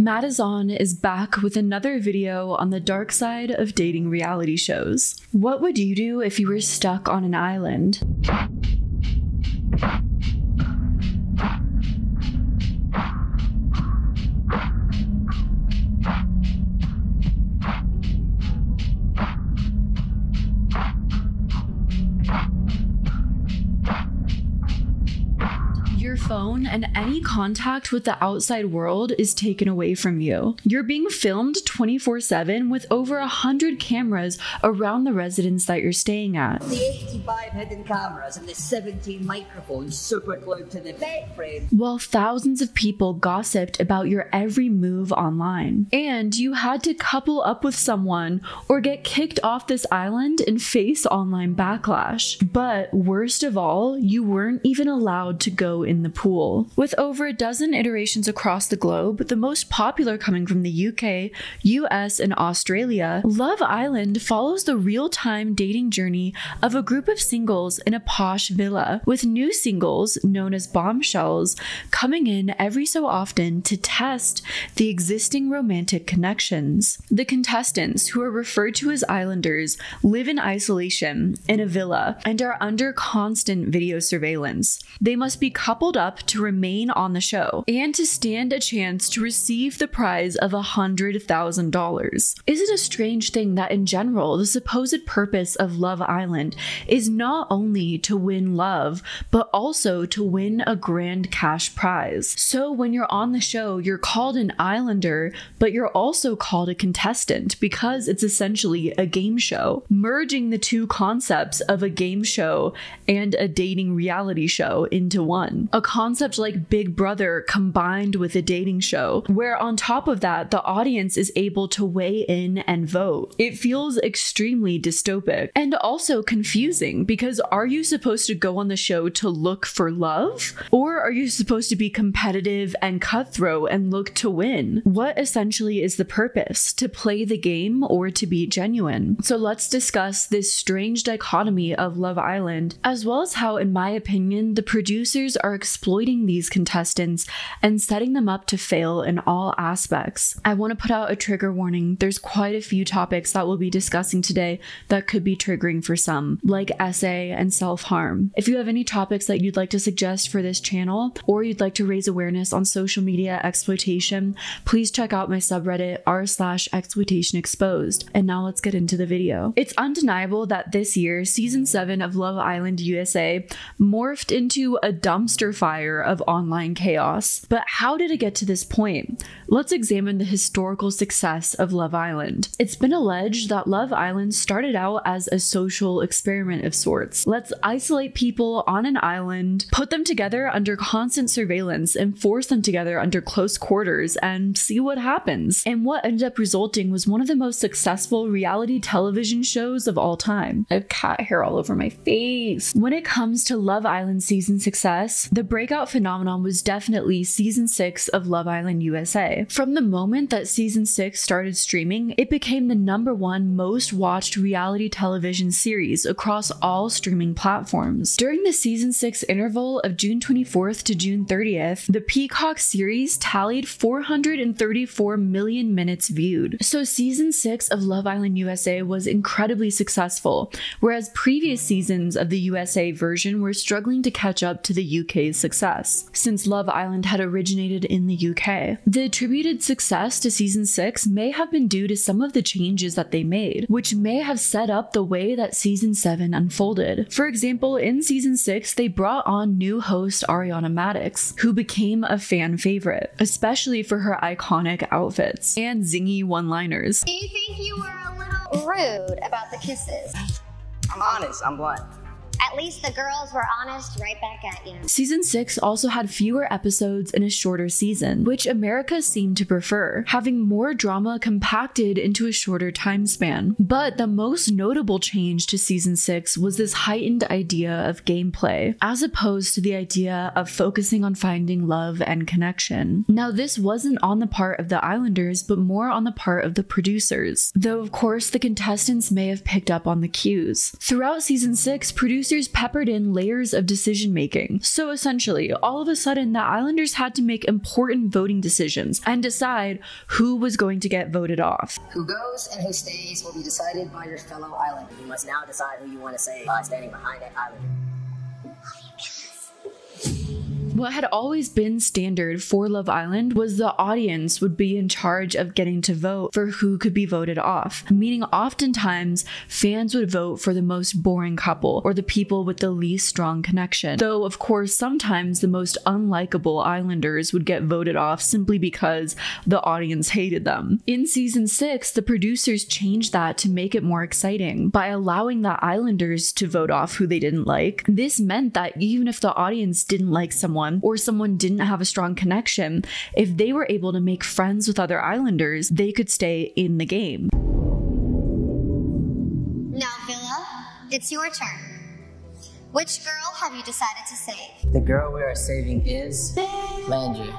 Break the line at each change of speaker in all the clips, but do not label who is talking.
Madison is back with another video on the dark side of dating reality shows. What would you do if you were stuck on an island? Your phone and any contact with the outside world is taken away from you. You're being filmed 24/7 with over 100 cameras around the residence that you're staying at.
The 85 hidden cameras and the 17 microphones super glued to the bed frame.
While thousands of people gossiped about your every move online. And you had to couple up with someone or get kicked off this island and face online backlash. But worst of all, you weren't even allowed to go in the pool. With over a dozen iterations across the globe, the most popular coming from the UK, US, and Australia, Love Island follows the real-time dating journey of a group of singles in a posh villa, with new singles, known as bombshells, coming in every so often to test the existing romantic connections. The contestants, who are referred to as islanders, live in isolation in a villa and are under constant video surveillance. They must be coupled up to remain on the show and to stand a chance to receive the prize of $100,000. Is it a strange thing that in general, the supposed purpose of Love Island is not only to win love, but also to win a grand cash prize? So when you're on the show, you're called an islander, but you're also called a contestant because it's essentially a game show, merging the two concepts of a game show and a dating reality show into one. A concept like Big Brother combined with a dating show, where on top of that, the audience is able to weigh in and vote. It feels extremely dystopic and also confusing because are you supposed to go on the show to look for love? Or are you supposed to be competitive and cutthroat and look to win? What essentially is the purpose? To play the game or to be genuine? So let's discuss this strange dichotomy of Love Island, as well as how, in my opinion, the producers are exploiting these contestants and setting them up to fail in all aspects. I want to put out a trigger warning. There's quite a few topics that we'll be discussing today that could be triggering for some, like essay and self-harm. If you have any topics that you'd like to suggest for this channel, or you'd like to raise awareness on social media exploitation, please check out my subreddit r/exploitationexposed. And now let's get into the video. It's undeniable that this year, season 7 of Love Island USA morphed into a dumpster fire of online chaos. But how did it get to this point? Let's examine the historical success of Love Island. It's been alleged that Love Island started out as a social experiment of sorts. Let's isolate people on an island, put them together under constant surveillance, and force them together under close quarters and see what happens. And what ended up resulting was one of the most successful reality television shows of all time. I have cat hair all over my face. When it comes to Love Island season success, the breakout phenomenon was definitely season 6 of Love Island USA. From the moment that season 6 started streaming, it became the #1 most watched reality television series across all streaming platforms. During the season 6 interval of June 24th to June 30th, the Peacock series tallied 434 million minutes viewed. So season 6 of Love Island USA was incredibly successful, whereas previous seasons of the USA version were struggling to catch up to the UK's success, since Love Island had originated in the UK. The attributed success to season 6 may have been due to some of the changes that they made, which may have set up the way that season 7 unfolded. For example, in season 6, they brought on new host Ariana Madix, who became a fan favorite, especially for her iconic outfits and zingy one-liners.
Do you think you were a little rude about the kisses?
I'm honest, I'm blunt.
At least the girls were honest right back at you.
Season 6 also had fewer episodes in a shorter season, which America seemed to prefer, having more drama compacted into a shorter time span. But the most notable change to season 6 was this heightened idea of gameplay, as opposed to the idea of focusing on finding love and connection. Now, this wasn't on the part of the Islanders, but more on the part of the producers, though of course the contestants may have picked up on the cues. Throughout season 6, producers producers peppered in layers of decision making. So essentially, all of a sudden, the Islanders had to make important voting decisions and decide who was going to get voted off.
Who goes and who stays will be decided by your fellow Islander. You must now decide who you want to say standing behind that Islander.
What had always been standard for Love Island was the audience would be in charge of getting to vote for who could be voted off, meaning oftentimes fans would vote for the most boring couple or the people with the least strong connection. Though, of course, sometimes the most unlikable Islanders would get voted off simply because the audience hated them. In season 6, the producers changed that to make it more exciting by allowing the Islanders to vote off who they didn't like. This meant that even if the audience didn't like someone or someone didn't have a strong connection, if they were able to make friends with other Islanders, they could stay in the game.
Now, Villa, it's your turn. Which girl have you decided to save?
The girl we are saving is Landry.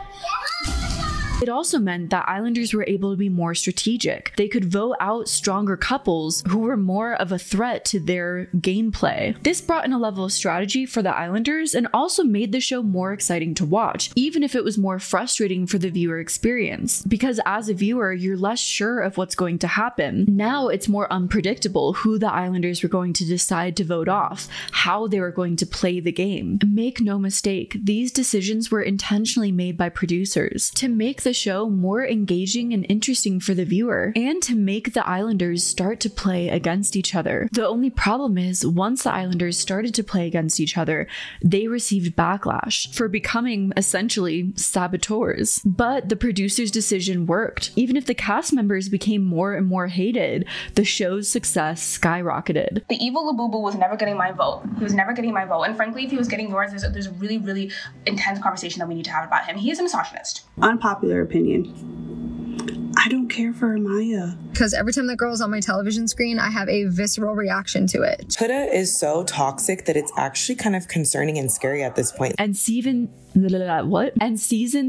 It also meant that Islanders were able to be more strategic. They could vote out stronger couples who were more of a threat to their gameplay. This brought in a level of strategy for the Islanders and also made the show more exciting to watch, even if it was more frustrating for the viewer experience. Because as a viewer, you're less sure of what's going to happen. Now it's more unpredictable who the Islanders were going to decide to vote off, how they were going to play the game. Make no mistake, these decisions were intentionally made by producers to make the show more engaging and interesting for the viewer, and to make the Islanders start to play against each other. The only problem is, once the Islanders started to play against each other, they received backlash for becoming essentially saboteurs. But the producers' decision worked. Even if the cast members became more and more hated, the show's success skyrocketed.
The evil Labubu was never getting my vote. He was never getting my vote. And frankly, if he was getting yours, there's a really, really intense conversation that we need to have about him. He is a misogynist.
Unpopular opinion. I don't care for Amaya.
Because every time that girl's on my television screen, I have a visceral reaction to it.
Huda is so toxic that it's actually kind of concerning and scary at this point.
And season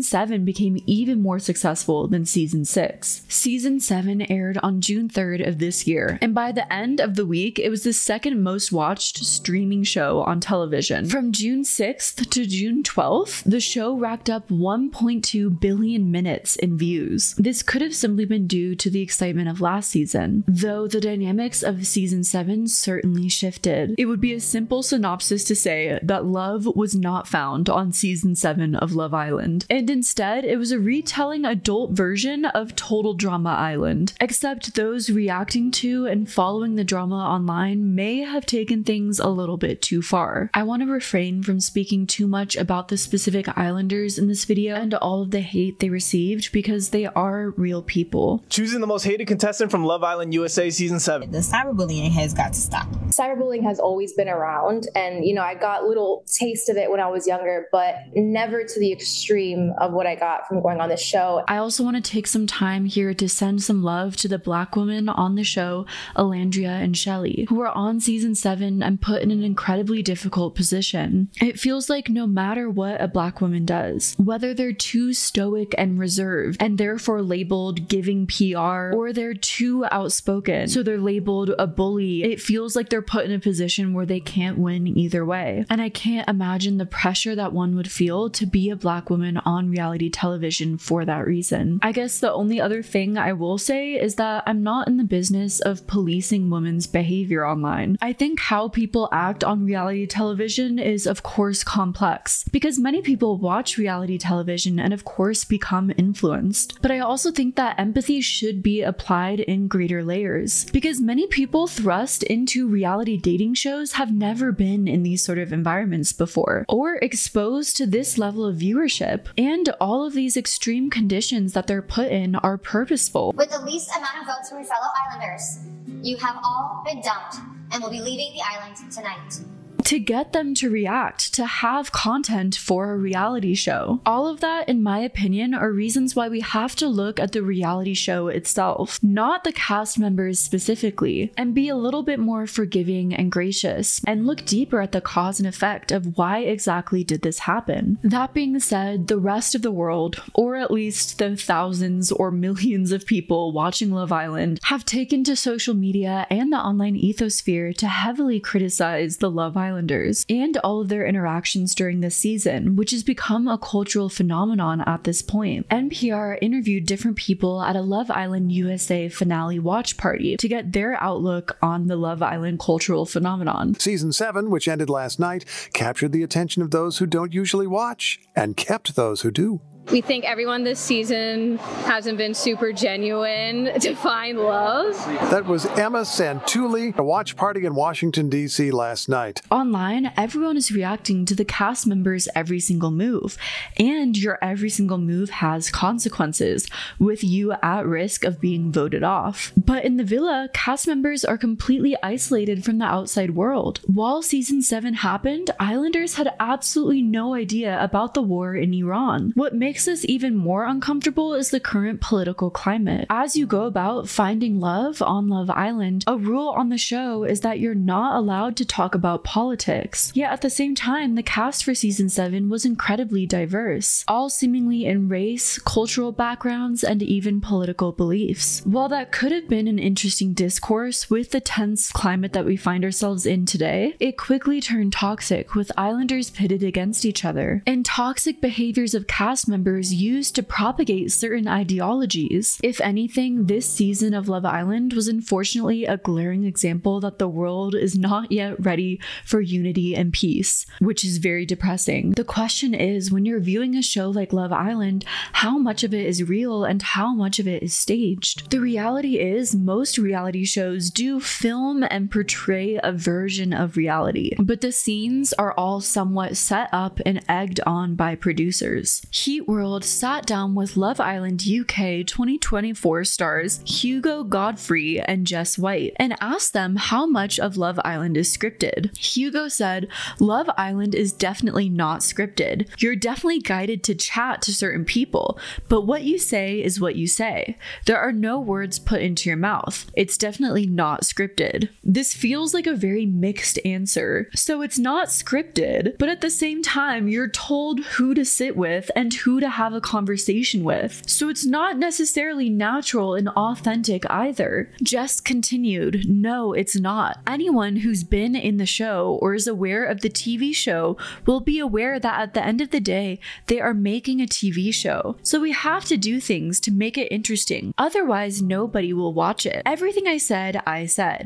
7 became even more successful than season 6. Season 7 aired on June 3rd of this year, and by the end of the week, it was the second most watched streaming show on television. From June 6th to June 12th, the show racked up 1.2 billion minutes in views. This could have simply been due to the excitement of last season, though the dynamics of season 7 certainly shifted. It would be a simple synopsis to say that love was not found on season 7 of Love Island, and instead it was a retelling adult version of Total Drama Island, except those reacting to and following the drama online may have taken things a little bit too far. I want to refrain from speaking too much about the specific Islanders in this video and all of the hate they received, because they are real people.
Choosing the most hated contestant from Love Island USA season 7.
The cyberbullying has got to stop.
Cyberbullying has always been around, and I got little taste of it when I was younger, but never to the extreme of what I got from going on this show.
I also want to take some time here to send some love to the Black women on the show, Alandria and Shelly, who are on season 7 and put in an incredibly difficult position. It feels like no matter what a Black woman does, whether they're too stoic and reserved and therefore labeled giving PR, or they're too outspoken so they're labeled a bully, it feels like they're put in a position where they can't win either way. And I can't imagine the pressure that one would feel to be a Black woman on reality television for that reason. I guess the only other thing I will say is that I'm not in the business of policing women's behavior online. I think how people act on reality television is of course complex, because many people watch reality television and of course become influenced. But I also think that empathy should be applied in greater layers, because many people thrust into reality dating shows have never been in these sort of environments before, or exposed to this level of viewership, and all of these extreme conditions that they're put in are purposeful.
With the least amount of votes from your fellow Islanders, you have all been dumped and will be leaving the island tonight.
To get them to react, to have content for a reality show. All of that, in my opinion, are reasons why we have to look at the reality show itself, not the cast members specifically, and be a little bit more forgiving and gracious, and look deeper at the cause and effect of why exactly did this happen. That being said, the rest of the world, or at least the thousands or millions of people watching Love Island, have taken to social media and the online ethosphere to heavily criticize the Love Island Islanders and all of their interactions during this season, which has become a cultural phenomenon at this point. NPR interviewed different people at a Love Island USA finale watch party to get their outlook on the Love Island cultural phenomenon.
Season 7, which ended last night, captured the attention of those who don't usually watch and kept those who do.
We think everyone this season hasn't been super genuine to find love.
That was Emma Santulli, a watch party in Washington, D.C. last night.
Online, everyone is reacting to the cast members' every single move, and your every single move has consequences, with you at risk of being voted off. But in the villa, cast members are completely isolated from the outside world. While season 7 happened, Islanders had absolutely no idea about the war in Iran. What makes this even more uncomfortable is the current political climate. As you go about finding love on Love Island, a rule on the show is that you're not allowed to talk about politics. Yet at the same time, the cast for season 7 was incredibly diverse, all seemingly in race, cultural backgrounds, and even political beliefs. While that could have been an interesting discourse with the tense climate that we find ourselves in today, it quickly turned toxic, with Islanders pitted against each other, and toxic behaviors of cast members used to propagate certain ideologies. If anything, this season of Love Island was unfortunately a glaring example that the world is not yet ready for unity and peace, which is very depressing. The question is, when you're viewing a show like Love Island, how much of it is real and how much of it is staged? The reality is, most reality shows do film and portray a version of reality, but the scenes are all somewhat set up and egged on by producers. Heat World sat down with Love Island UK 2024 stars Hugo Godfrey and Jess White and asked them how much of Love Island is scripted. Hugo said, "Love Island is definitely not scripted. You're definitely guided to chat to certain people, but what you say is what you say. There are no words put into your mouth. It's definitely not scripted." This feels like a very mixed answer. So it's not scripted, but at the same time, you're told who to sit with and who to have a conversation with. So it's not necessarily natural and authentic either. Jess continued, "No, it's not. Anyone who's been in the show or is aware of the TV show will be aware that at the end of the day, they are making a TV show. So we have to do things to make it interesting. Otherwise, nobody will watch it. Everything I said,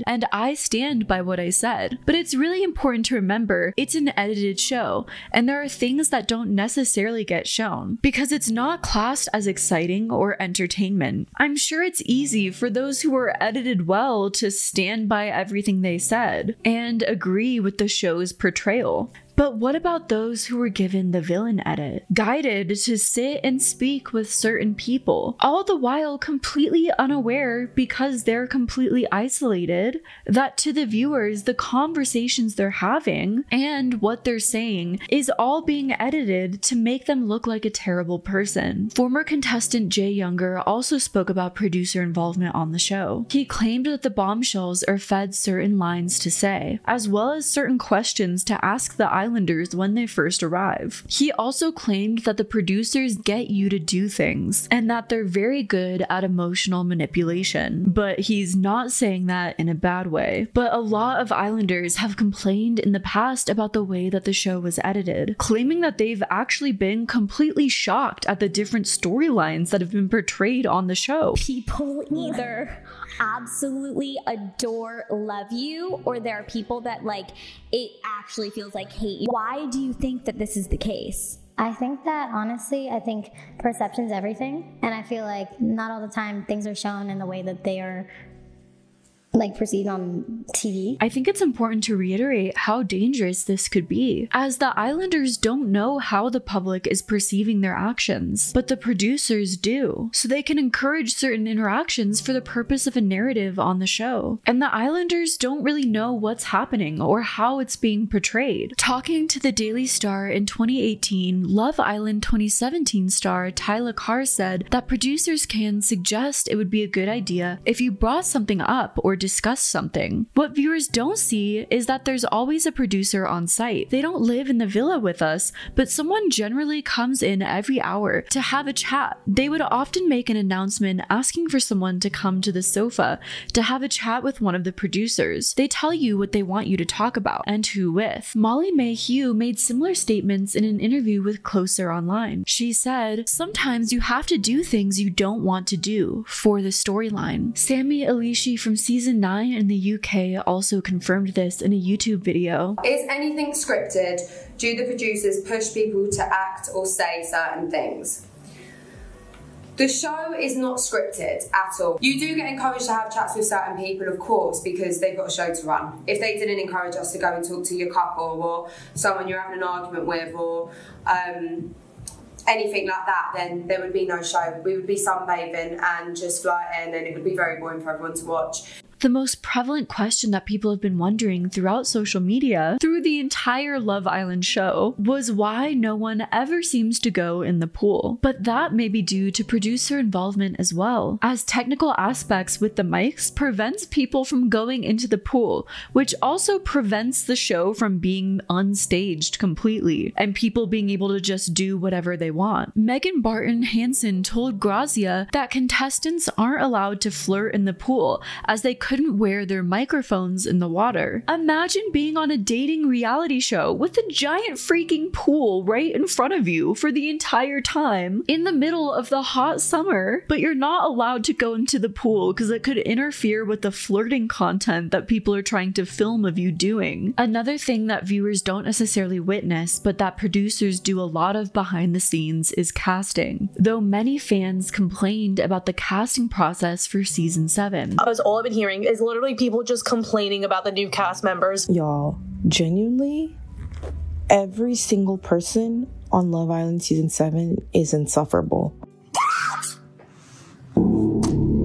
and I stand by what I said. But it's really important to remember it's an edited show, and there are things that don't necessarily get shown, because it's not classed as exciting or entertainment. I'm sure it's easy for those who were edited well to stand by everything they said and agree with the show's portrayal. But what about those who were given the villain edit, guided to sit and speak with certain people, all the while completely unaware, because they're completely isolated, that to the viewers, the conversations they're having and what they're saying is all being edited to make them look like a terrible person? Former contestant Jay Younger also spoke about producer involvement on the show. He claimed that the bombshells are fed certain lines to say, as well as certain questions to ask the Islanders when they first arrive. He also claimed that the producers get you to do things and that they're very good at emotional manipulation, but he's not saying that in a bad way. But a lot of Islanders have complained in the past about the way that the show was edited, claiming that they've actually been completely shocked at the different storylines that have been portrayed on the show.
People either absolutely adore, love you, or there are people that it actually feels like hate you. Why do you think that this is the case?
I think that honestly, perception's everything, and I feel like not all the time things are shown in the way that they are perceived on TV.
I think it's important to reiterate how dangerous this could be, as the Islanders don't know how the public is perceiving their actions, but the producers do, so they can encourage certain interactions for the purpose of a narrative on the show. And the Islanders don't really know what's happening or how it's being portrayed. Talking to the Daily Star in 2018, Love Island 2017 star Tyler Carr said that producers can suggest it would be a good idea if you brought something up or discuss something. What viewers don't see is that there's always a producer on site. They don't live in the villa with us, but someone generally comes in every hour to have a chat. They would often make an announcement asking for someone to come to the sofa to have a chat with one of the producers. They tell you what they want you to talk about and who with. Molly May Hugh made similar statements in an interview with Closer Online. She said, "Sometimes you have to do things you don't want to do for the storyline." Sammy Elishi from season 9 in the UK also confirmed this in a YouTube video.
Is anything scripted? Do the producers push people to act or say certain things? The show is not scripted at all. You do get encouraged to have chats with certain people, of course, because they've got a show to run. If they didn't encourage us to go and talk to your couple or someone you're having an argument with or anything like that, then there would be no show. We would be sunbathing and just fly in, and it would be very boring for everyone to watch.
The most prevalent question that people have been wondering throughout social media through the entire Love Island show was why no one ever seems to go in the pool. But that may be due to producer involvement as well, as technical aspects with the mics prevents people from going into the pool, which also prevents the show from being unstaged completely and people being able to just do whatever they want. Megan Barton Hansen told Grazia that contestants aren't allowed to flirt in the pool as they couldn't wear their microphones in the water. Imagine being on a dating reality show with a giant freaking pool right in front of you for the entire time in the middle of the hot summer, but you're not allowed to go into the pool because it could interfere with the flirting content that people are trying to film of you doing. Another thing that viewers don't necessarily witness, but that producers do a lot of behind the scenes, is casting. Though many fans complained about the casting process for season 7.
Because all I've been hearing is literally people just complaining about the new cast members.
Y'all, genuinely, every single person on Love Island season 7 is insufferable.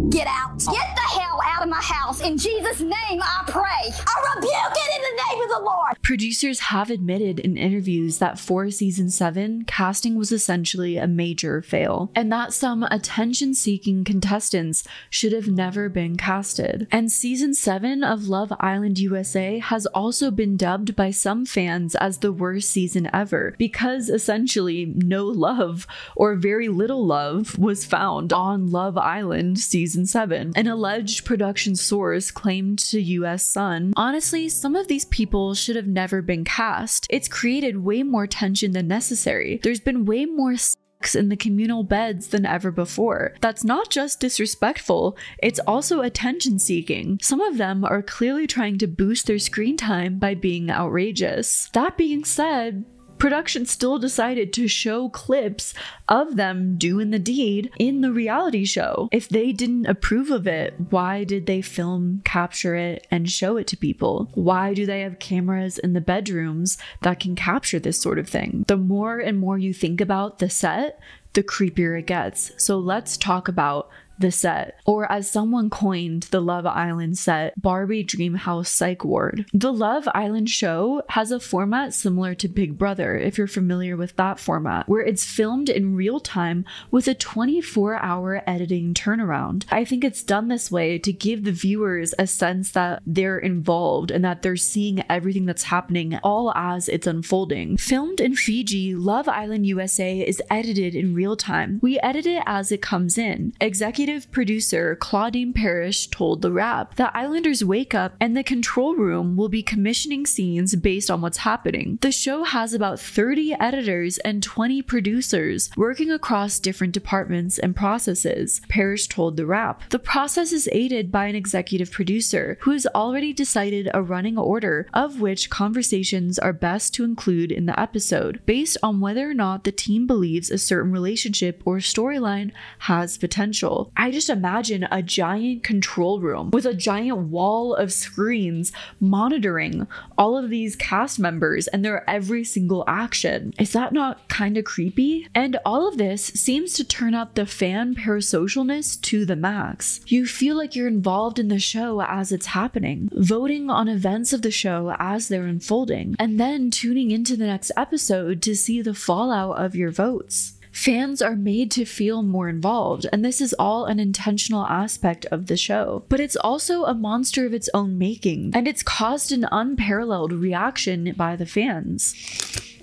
Get out! Get the hell out of my house! In Jesus' name, I pray! I rebuke it in the name of the Lord!
Producers have admitted in interviews that for season 7, casting was essentially a major fail, and that some attention-seeking contestants should have never been casted. And season 7 of Love Island USA has also been dubbed by some fans as the worst season ever, because essentially no love, or very little love, was found on Love Island season 7. An alleged production source claimed to US Sun, "Honestly, some of these people should have never been cast. It's created way more tension than necessary. There's been way more sex in the communal beds than ever before. That's not just disrespectful, it's also attention seeking. Some of them are clearly trying to boost their screen time by being outrageous." That being said, production still decided to show clips of them doing the deed in the reality show. If they didn't approve of it, why did they film, capture it, and show it to people? Why do they have cameras in the bedrooms that can capture this sort of thing? The more and more you think about the set, the creepier it gets. So let's talk about the set, or as someone coined the Love Island set, Barbie Dreamhouse Psych Ward. The Love Island show has a format similar to Big Brother, if you're familiar with that format, where it's filmed in real time with a 24-hour editing turnaround. I think it's done this way to give the viewers a sense that they're involved and that they're seeing everything that's happening all as it's unfolding. Filmed in Fiji, Love Island USA is edited in real time. We edit it as it comes in. Executive producer Claudine Parrish told The Wrap that Islanders wake up and the control room will be commissioning scenes based on what's happening. The show has about 30 editors and 20 producers working across different departments and processes, Parrish told The Wrap. The process is aided by an executive producer who has already decided a running order of which conversations are best to include in the episode, based on whether or not the team believes a certain relationship or storyline has potential. I just imagine a giant control room with a giant wall of screens monitoring all of these cast members and their every single action. Is that not kind of creepy? And all of this seems to turn up the fan parasocialness to the max. You feel like you're involved in the show as it's happening, voting on events of the show as they're unfolding, and then tuning into the next episode to see the fallout of your votes. Fans are made to feel more involved, and this is all an intentional aspect of the show. But it's also a monster of its own making, and it's caused an unparalleled reaction by the fans,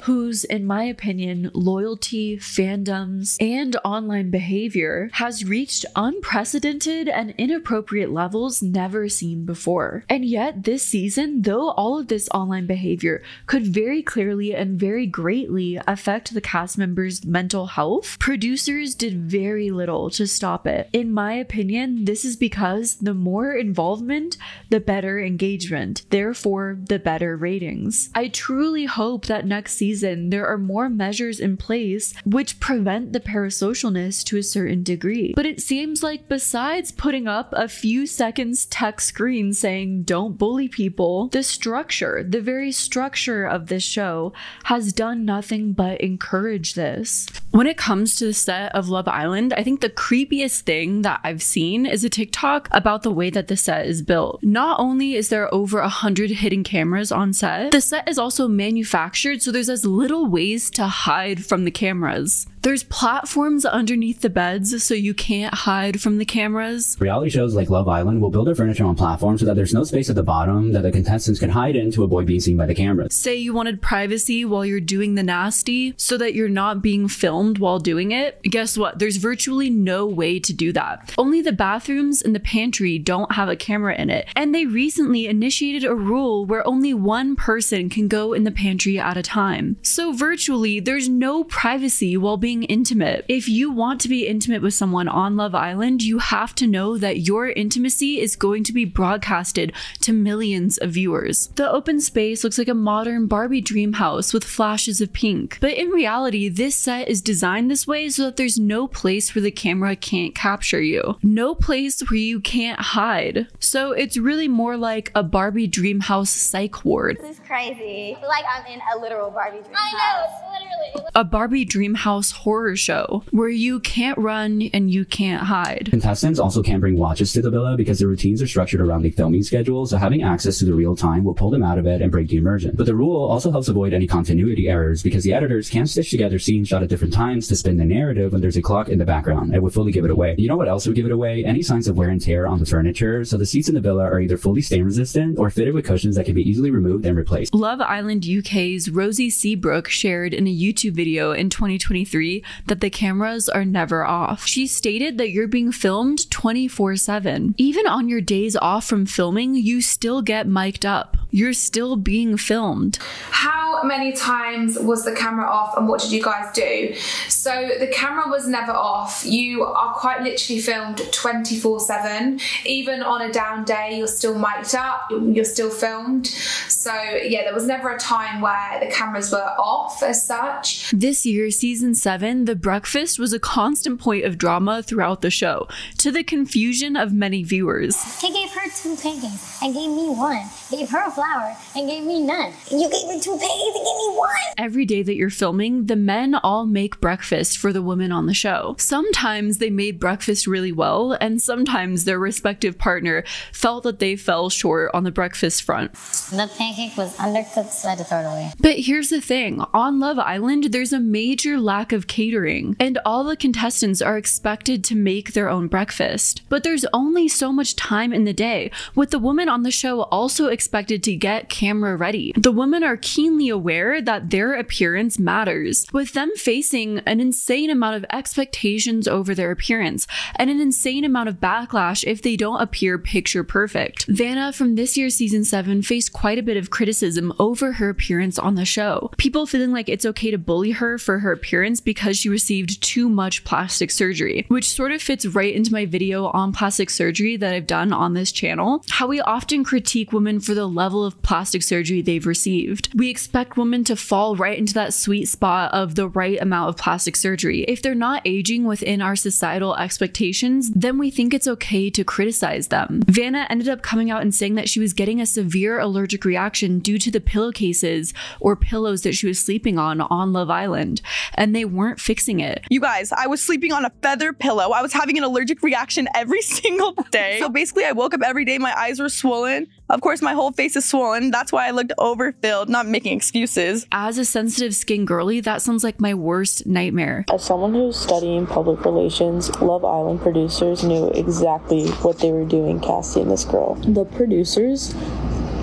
whose, in my opinion, loyalty, fandoms, and online behavior has reached unprecedented and inappropriate levels never seen before. And yet, this season, though all of this online behavior could very clearly and very greatly affect the cast members' mental health, producers did very little to stop it. In my opinion, this is because the more involvement, the better engagement, therefore the better ratings. I truly hope that next season there are more measures in place which prevent the parasocialness to a certain degree. But it seems like besides putting up a few seconds text screen saying don't bully people, the structure, the very structure of this show has done nothing but encourage this. When it comes to the set of Love Island, I think the creepiest thing that I've seen is a TikTok about the way that the set is built. Not only is there over 100 hidden cameras on set, the set is also manufactured so there's as little ways to hide from the cameras. There's platforms underneath the beds so you can't hide from the cameras.
Reality shows like Love Island will build their furniture on platforms so that there's no space at the bottom that the contestants can hide in to avoid being seen by the cameras.
Say you wanted privacy while you're doing the nasty so that you're not being filmed while doing it. Guess what? There's virtually no way to do that. Only the bathrooms and the pantry don't have a camera in it. And they recently initiated a rule where only one person can go in the pantry at a time. So virtually, there's no privacy while being intimate. If you want to be intimate with someone on Love Island, you have to know that your intimacy is going to be broadcasted to millions of viewers. The open space looks like a modern Barbie dream house with flashes of pink. But in reality, this set is designed this way so that there's no place where the camera can't capture you. No place where you can't hide. So it's really more like a Barbie dream house psych ward.
This is crazy. Like I'm in a literal Barbie dream house. I know, literally.
A Barbie dream house horror show where you can't run and you can't hide.
Contestants also can't bring watches to the villa because their routines are structured around the filming schedule, so having access to the real time will pull them out of it and break the immersion. But the rule also helps avoid any continuity errors because the editors can't stitch together scenes shot at different times to spin the narrative when there's a clock in the background. It would fully give it away. You know what else would give it away? Any signs of wear and tear on the furniture, so the seats in the villa are either fully stain resistant or fitted with cushions that can be easily removed and replaced.
Love Island UK's Rosie Seabrook shared in a YouTube video in 2023 that the cameras are never off. She stated that you're being filmed 24/7. Even on your days off from filming, you still get mic'd up. You're still being filmed.
How many times was the camera off and what did you guys do? So the camera was never off. You are quite literally filmed 24/7. Even on a down day, you're still mic'd up, you're still filmed. So yeah, there was never a time where the cameras were off as such.
This year, season 7, The Breakfast was a constant point of drama throughout the show, to the confusion of many viewers.
He gave her 2 pancakes and gave me 1. Gave her a flower and gave me none. You gave me 2 pancakes and gave me 1.
Every day that you're filming, the men all make breakfast for the women on the show. Sometimes they made breakfast really well, and sometimes their respective partner felt that they fell short on the breakfast front.
The pancake was undercooked, so I had to throw it away.
But here's the thing, on Love Island, there's a major lack of catering, and all the contestants are expected to make their own breakfast. But there's only so much time in the day, with the women on the show also expected to get camera ready. The women are keenly aware that their appearance matters, with them facing an insane amount of expectations over their appearance, and an insane amount of backlash if they don't appear picture perfect. Vanna from this year's season 7 faced quite a bit of criticism over her appearance on the show. People feeling like it's okay to bully her for her appearance because she received too much plastic surgery, which sort of fits right into my video on plastic surgery that I've done on this channel. How we often critique women for the level of plastic surgery they've received. We expect women to fall right into that sweet spot of the right amount of plastic surgery. If they're not aging within our societal expectations, then we think it's okay to criticize them. Vanna ended up coming out and saying that she was getting a severe allergic reaction due to the pillowcases or pillows that she was sleeping on Love Island, and they weren't fixing it.
You guys, I was sleeping on a feather pillow. I was having an allergic reaction every single day. So basically I woke up every day, my eyes were swollen, Of course, my whole face is swollen. That's why I looked overfilled, not making excuses.
As a sensitive skin girly, that sounds like my worst nightmare.
As someone who's studying public relations, Love Island producers knew exactly what they were doing casting this girl. The producers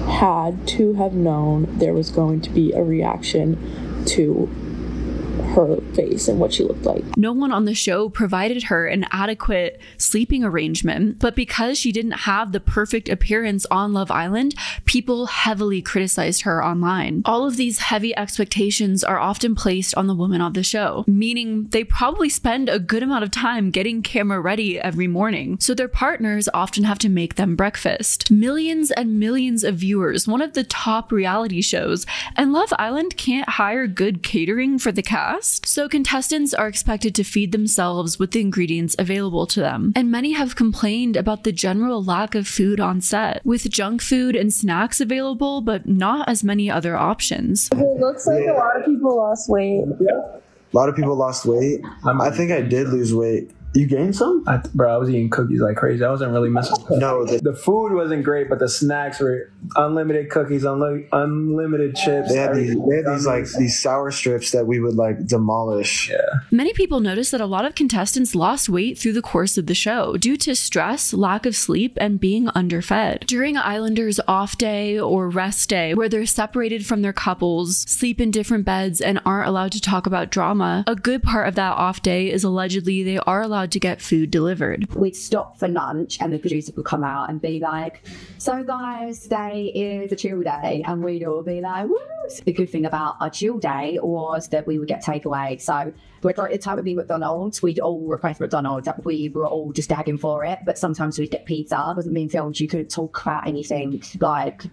had to have known there was going to be a reaction to her face and what she looked like.
No one on the show provided her an adequate sleeping arrangement, but because she didn't have the perfect appearance on Love Island, people heavily criticized her online. All of these heavy expectations are often placed on the women of the show, meaning they probably spend a good amount of time getting camera ready every morning, so their partners often have to make them breakfast. Millions and millions of viewers, one of the top reality shows, and Love Island can't hire good catering for the cast. So contestants are expected to feed themselves with the ingredients available to them. And many have complained about the general lack of food on set, with junk food and snacks available, but not as many other options.
It looks like a lot of people lost weight.
A lot of people lost weight. I think I did lose weight. You gained some?
Bro, I was eating cookies like crazy. I wasn't really missing.
No,
the food wasn't great, but the snacks were unlimited cookies, unlimited chips.
They had these sour strips that we would like demolish.
Yeah.
Many people noticed that a lot of contestants lost weight through the course of the show due to stress, lack of sleep, and being underfed. During Islanders' off day or rest day, where they're separated from their couples, sleep in different beds, and aren't allowed to talk about drama, a good part of that off day is allegedly they are allowed to get food delivered.
We'd stop for lunch and the producer would come out and be like, so guys, today is a chill day, and we'd all be like, woo! The good thing about a chill day was that we would get takeaway. So the time would be McDonald's, we'd all request McDonald's. We were all just gagging for it, but sometimes we'd get pizza. It wasn't being filmed, you couldn't talk about anything like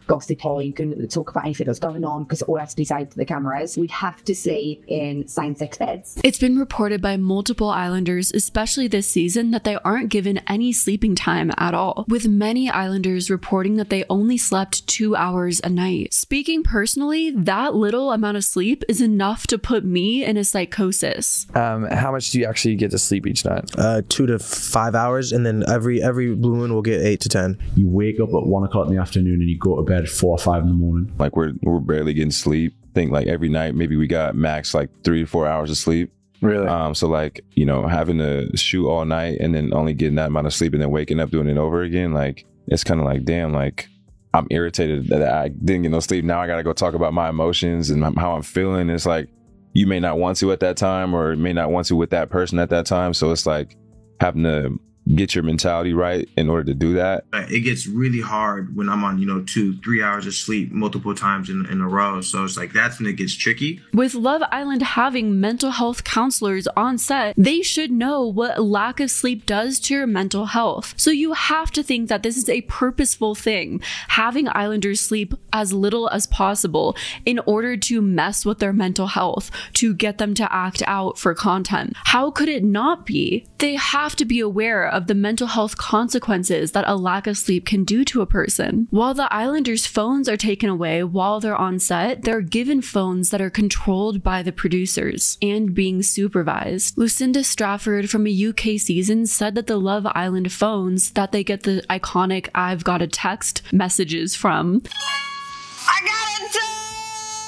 gossip, or you couldn't talk about anything that's going on because all has to be saved to the cameras. We'd have to sleep in same-sex beds.
It's been reported by multiple Islanders, especially this season, that they aren't given any sleeping time at all, with many Islanders reporting that they only slept 2 hours a night. Speaking personally, that little amount of sleep is enough to put me in a psychosis.
How much do you actually get to sleep each night?
2 to 5 hours, and then every blue moon will get 8 to 10.
You wake up at 1 o'clock in the afternoon and you go to bed 4 or 5 in the morning.
Like we're barely getting sleep. I think like every night maybe we got max like 3 to 4 hours of sleep.
Really?
So like, you know, having to shoot all night and then only getting that amount of sleep and then waking up doing it over again, like it's kind of like, damn, like I'm irritated that I didn't get no sleep. Now I gotta go talk about my emotions and how I'm feeling. It's like you may not want to at that time, or may not want to with that person at that time. So it's like having to get your mentality right in order to do that.
It gets really hard when I'm on, 2-3 hours of sleep multiple times in a row. So it's like, that's when it gets tricky.
With Love Island having mental health counselors on set, they should know what lack of sleep does to your mental health. So you have to think that this is a purposeful thing, having Islanders sleep as little as possible in order to mess with their mental health, to get them to act out for content. How could it not be? They have to be aware of the mental health consequences that a lack of sleep can do to a person. While the Islanders' phones are taken away while they're on set, they're given phones that are controlled by the producers and being supervised. Lucinda Strafford from a UK season said that the Love Island phones that they get the iconic "I've got a text" messages from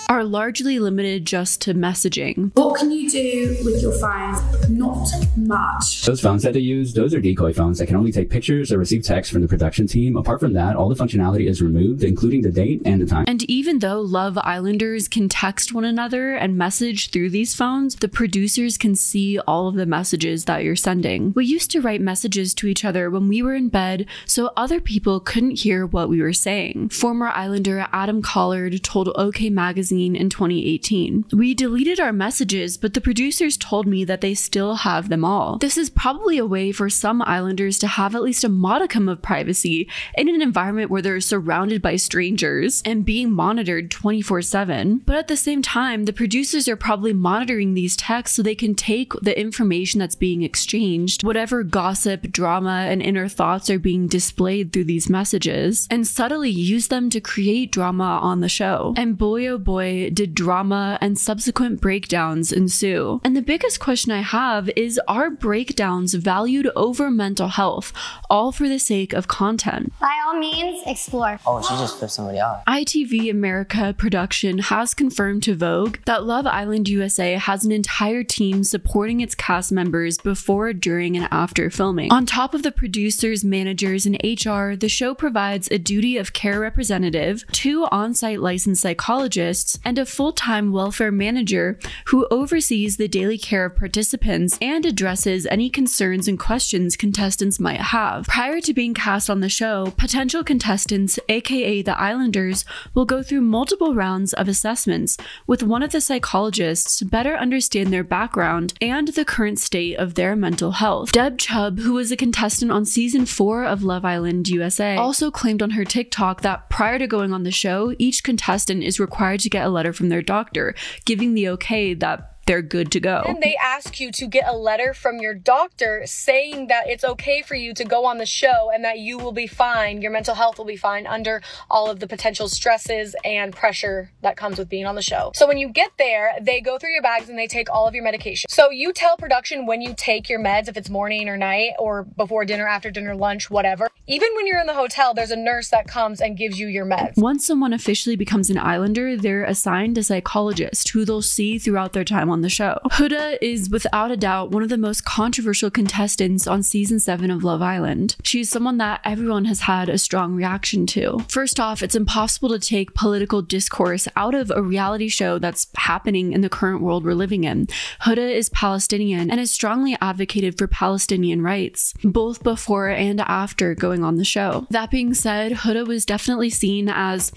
are largely limited just to messaging.
What can you do with your phone? Not much.
Those phones that they use, those are decoy phones that can only take pictures or receive text from the production team. Apart from that, all the functionality is removed, including the date and the time.
And even though Love Islanders can text one another and message through these phones, the producers can see all of the messages that you're sending. We used to write messages to each other when we were in bed so other people couldn't hear what we were saying. Former Islander Adam Collard told OK Magazine in 2018. We deleted our messages, but the producers told me that they still have them all. This is probably a way for some Islanders to have at least a modicum of privacy in an environment where they're surrounded by strangers and being monitored 24/7. But at the same time, the producers are probably monitoring these texts so they can take the information that's being exchanged, whatever gossip, drama, and inner thoughts are being displayed through these messages, and subtly use them to create drama on the show. And boy oh boy, did drama and subsequent breakdowns ensue. And the biggest question I have is, are breakdowns valued over mental health, all for the sake of content?
By all means, explore.
Oh, she just flipped somebody off.
ITV America production has confirmed to Vogue that Love Island USA has an entire team supporting its cast members before, during, and after filming. On top of the producers, managers, and HR, the show provides a duty of care representative, 2 on-site licensed psychologists, and a full-time welfare manager who oversees the daily care of participants and addresses any concerns and questions contestants might have. Prior to being cast on the show, potential contestants, aka the Islanders, will go through multiple rounds of assessments with one of the psychologists to better understand their background and the current state of their mental health. Deb Chubb, who was a contestant on season 4 of Love Island USA, also claimed on her TikTok that prior to going on the show, each contestant is required to get a letter from their doctor, giving the okay that they're good to go.
And they ask you to get a letter from your doctor saying that it's okay for you to go on the show and that you will be fine, your mental health will be fine under all of the potential stresses and pressure that comes with being on the show. So when you get there, they go through your bags and they take all of your medication. So you tell production when you take your meds, if it's morning or night or before dinner, after dinner, lunch, whatever. Even when you're in the hotel, there's a nurse that comes and gives you your meds.
Once someone officially becomes an Islander, they're assigned a psychologist who they'll see throughout their time on the show. Huda is without a doubt one of the most controversial contestants on season 7 of Love Island. She's someone that everyone has had a strong reaction to. First off, it's impossible to take political discourse out of a reality show that's happening in the current world we're living in. Huda is Palestinian and has strongly advocated for Palestinian rights, both before and after going on the show. That being said, Huda was definitely seen as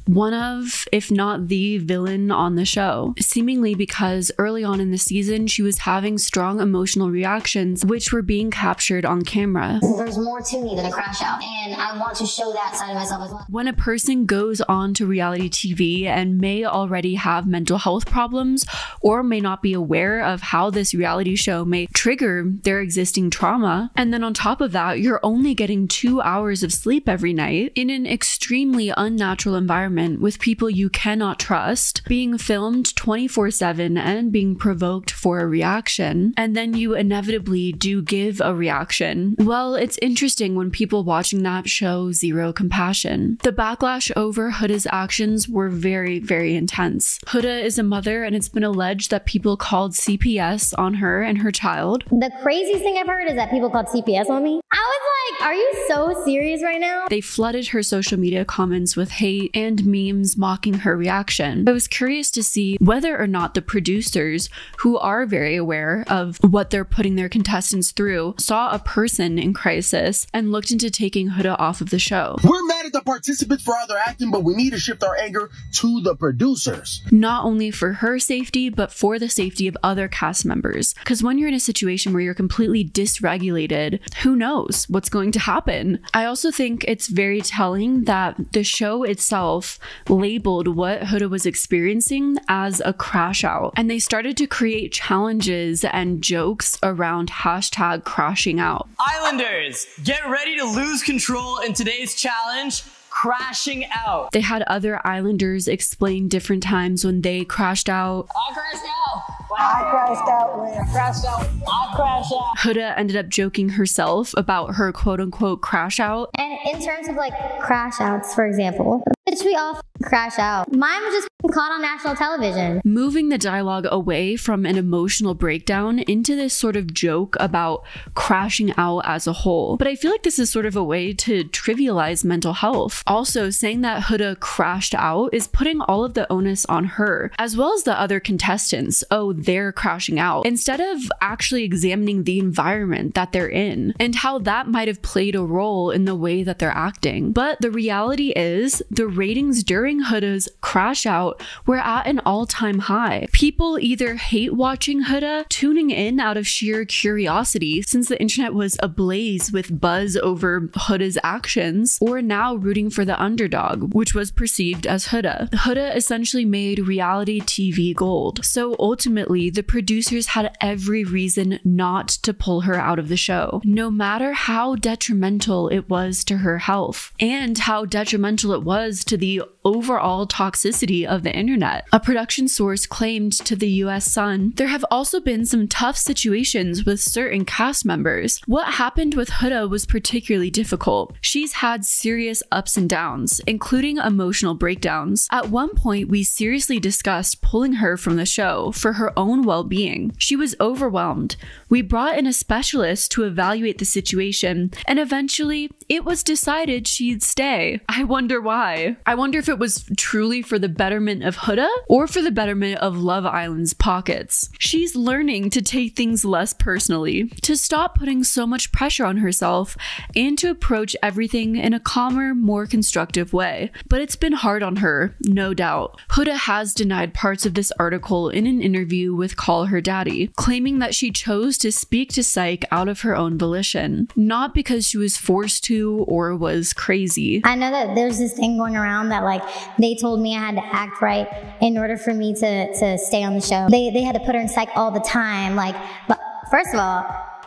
one of, if not the villain on the show, seemingly because early on in the season, she was having strong emotional reactions, which were being captured on camera.
There's more to me than a crash out, and I want to show that side of myself as well.
When a person goes on to reality TV and may already have mental health problems or may not be aware of how this reality show may trigger their existing trauma, and then on top of that, you're only getting 2 hours of sleep every night in an extremely unnatural environment with people you cannot trust, being filmed 24/7 and being provoked for a reaction, and then you inevitably do give a reaction. Well, it's interesting when people watching that show zero compassion. The backlash over Huda's actions were very, very intense. Huda is a mother, and it's been alleged that people called CPS on her and her child.
The craziest thing I've heard is that people called CPS on me. I was like, are you so serious right now?
They flooded her social media comments with hate and memes mocking her reaction. I was curious to see whether or not the producers, who are very aware of what they're putting their contestants through, saw a person in crisis and looked into taking Huda off of the show.
We're mad at the participants for how they're acting, but we need to shift our anger to the producers.
Not only for her safety, but for the safety of other cast members. Because when you're in a situation where you're completely dysregulated, who knows what's going to happen? I also think it's very telling that the show itself labeled what Huda was experiencing as a crash out, and they started to create challenges and jokes around hashtag crashing out.
Islanders, get ready to lose control in today's challenge, crashing out.
They had other Islanders explain different times when they crashed out.
I crashed out. I crashed out. I crashed out. I crashed out.
Huda ended up joking herself about her quote-unquote crash out.
And in terms of like crash outs, for example, bitch, we all crash out. Mine was just caught on national television.
Moving the dialogue away from an emotional breakdown into this sort of joke about crashing out as a whole. But I feel like this is sort of a way to trivialize mental health. Also, saying that Huda crashed out is putting all of the onus on her, as well as the other contestants. Oh, they're crashing out, instead of actually examining the environment that they're in and how that might have played a role in the way that they're acting. But the reality is, the ratings during Huda's crash out were at an all-time high. People either hate watching Huda, tuning in out of sheer curiosity since the internet was ablaze with buzz over Huda's actions, or now rooting for the underdog, which was perceived as Huda. Huda essentially made reality TV gold. So ultimately, the producers had every reason not to pull her out of the show, no matter how detrimental it was to her health, and how detrimental it was to the overall overall toxicity of the internet. A production source claimed to the US Sun, there have also been some tough situations with certain cast members. What happened with Huda was particularly difficult. She's had serious ups and downs, including emotional breakdowns. At one point, we seriously discussed pulling her from the show for her own well-being. She was overwhelmed. We brought in a specialist to evaluate the situation, and eventually it was decided she'd stay. I wonder why. I wonder if it was truly for the betterment of Huda or for the betterment of Love Island's pockets. She's learning to take things less personally, to stop putting so much pressure on herself, and to approach everything in a calmer, more constructive way. But it's been hard on her, no doubt. Huda has denied parts of this article in an interview with Call Her Daddy, claiming that she chose to speak to Psych out of her own volition, not because she was forced to or was crazy.
I know that there's this thing going around that like they told me I had to act right in order for me to stay on the show. They had to put her in Psych all the time. Like, but first of all,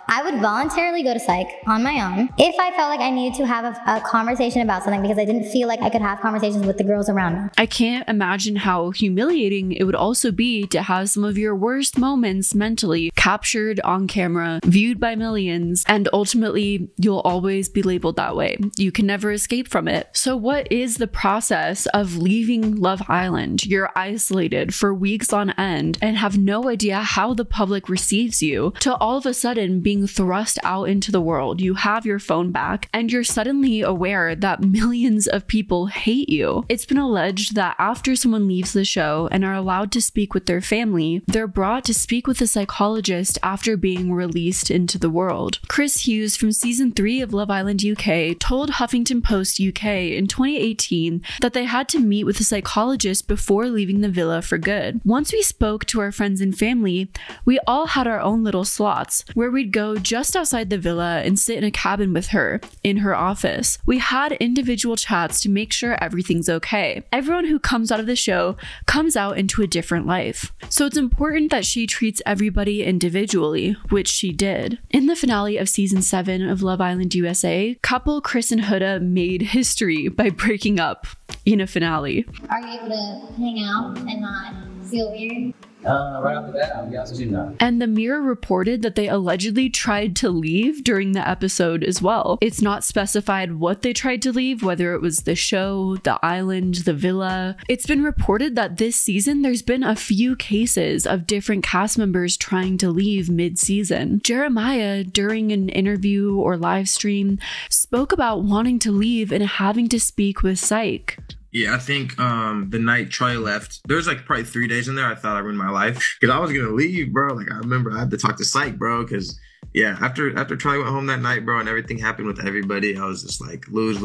I would voluntarily go to Psych on my own if I felt like I needed to have a conversation about something because I didn't feel like I could have conversations with the girls around me.
I can't imagine how humiliating it would also be to have some of your worst moments mentally captured on camera, viewed by millions, and ultimately you'll always be labeled that way. You can never escape from it. So what is the process of leaving Love Island? You're isolated for weeks on end and have no idea how the public receives you, to all of a sudden being thrust out into the world. You have your phone back and you're suddenly aware that millions of people hate you. It's been alleged that after someone leaves the show and are allowed to speak with their family, they're brought to speak with a psychologist after being released into the world. Chris Hughes from season 3 of Love Island UK told Huffington Post UK in 2018 that they had to meet with a psychologist before leaving the villa for good. Once we spoke to our friends and family, we all had our own little slots where we'd go just outside the villa and sit in a cabin with her in her office. We had individual chats to make sure everything's okay. Everyone who comes out of the show comes out into a different life. So it's important that she treats everybody individually, which she did. In the finale of season 7 of Love Island USA, couple Chris and Huda made history by breaking up in a finale.
Are you able to hang out and not feel weird?
Right off the bat, I'll be honest with you, no.
And the Mirror reported that they allegedly tried to leave during the episode as well. It's not specified what they tried to leave, whether it was the show, the island, the villa. It's been reported that this season there's been a few cases of different cast members trying to leave mid-season. Jeremiah, during an interview or live stream, spoke about wanting to leave and having to speak with Psych.
Yeah, I think the night Troy left, there was like probably 3 days in there I thought I ruined my life because I was gonna leave, bro. Like I remember I had to talk to Psych, bro, because yeah, after Troy went home that night, bro, and everything happened with everybody, I was just like lose.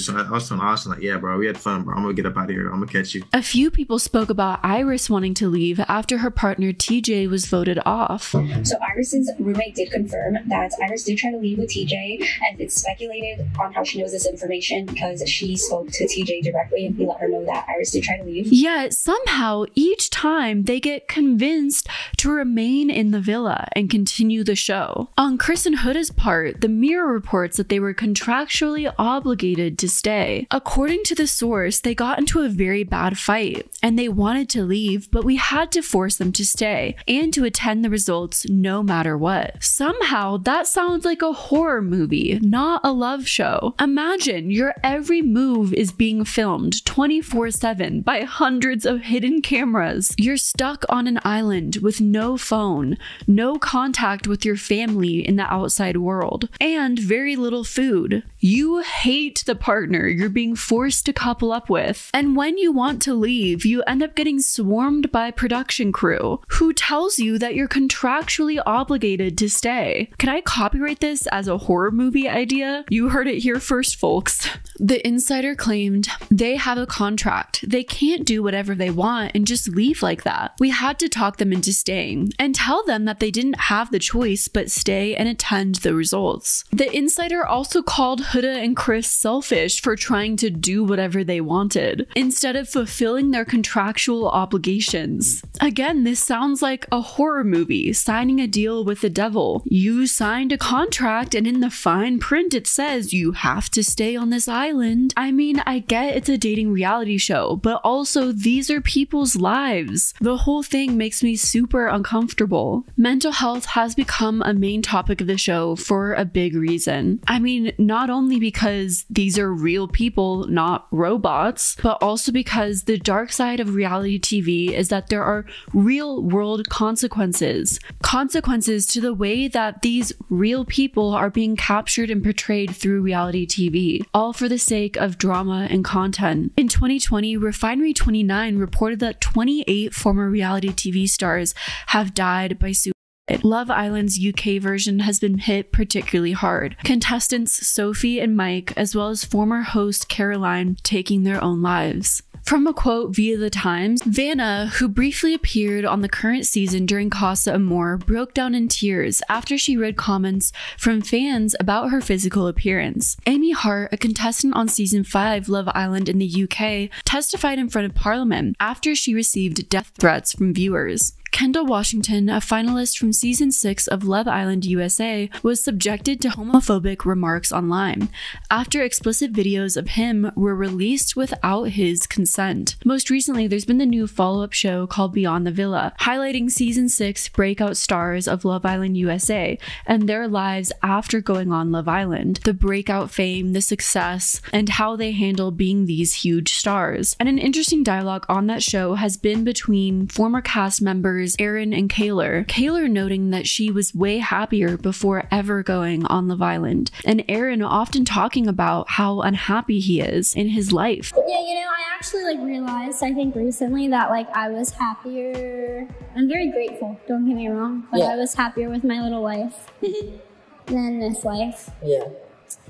So I was telling Austin like, yeah, bro, we had fun, bro. I'm gonna get up out of here. I'm gonna catch you.
A few people spoke about Iris wanting to leave after her partner TJ was voted off.
So Iris's roommate did confirm that Iris did try to leave with TJ, and it's speculated on how she knows this information because she spoke to TJ directly and he let her know that Iris did try to leave.
Yet somehow each time they get convinced to remain in the villa and continue the show. On Chris and Huda's part, the Mirror reports that they were contractually obligated to stay. According to the source, they got into a very bad fight and they wanted to leave, but we had to force them to stay and to attend the results no matter what. Somehow that sounds like a horror movie, not a love show. Imagine your every move is being filmed 24/7 by hundreds of hidden cameras. You're stuck on an island with no phone, no contact with your family in the outside world, and very little food. You hate the partner you're being forced to couple up with. And when you want to leave, you end up getting swarmed by production crew who tells you that you're contractually obligated to stay. Can I copyright this as a horror movie idea? You heard it here first, folks. The insider claimed they have a contract. They can't do whatever they want and just leave like that. We had to talk them into staying and tell them that they didn't have the choice choice but stay and attend the results. The insider also called Huda and Chris selfish for trying to do whatever they wanted, instead of fulfilling their contractual obligations. Again, this sounds like a horror movie, signing a deal with the devil. You signed a contract and in the fine print it says you have to stay on this island. I mean, I get it's a dating reality show, but also these are people's lives. The whole thing makes me super uncomfortable. Mental health has become a main topic of the show for a big reason. I mean, not only because these are real people, not robots, but also because the dark side of reality TV is that there are real world consequences. Consequences to the way that these real people are being captured and portrayed through reality TV, all for the sake of drama and content. In 2020, Refinery29 reported that 28 former reality TV stars have died by suicide. Love Island's UK version has been hit particularly hard. Contestants Sophie and Mike, as well as former host Caroline, taking their own lives. From a quote via The Times, Vanna, who briefly appeared on the current season during Casa Amor, broke down in tears after she read comments from fans about her physical appearance. Amy Hart, a contestant on season 5 Love Island in the UK, testified in front of Parliament after she received death threats from viewers. Kendall Washington, a finalist from season 6 of Love Island USA, was subjected to homophobic remarks online after explicit videos of him were released without his consent. Most recently, there's been the new follow-up show called Beyond the Villa, highlighting season 6 breakout stars of Love Island USA and their lives after going on Love Island, the breakout fame, the success, and how they handle being these huge stars. And an interesting dialogue on that show has been between former cast members Aaron and Kaylor. Kaylor noting that she was way happier before ever going on Love Island, and Aaron often talking about how unhappy he is in his life.
Yeah, you know, I actually realized, I think recently, that I was happier. I'm very grateful, don't get me wrong, but I was happier with my little life than this life.
Yeah.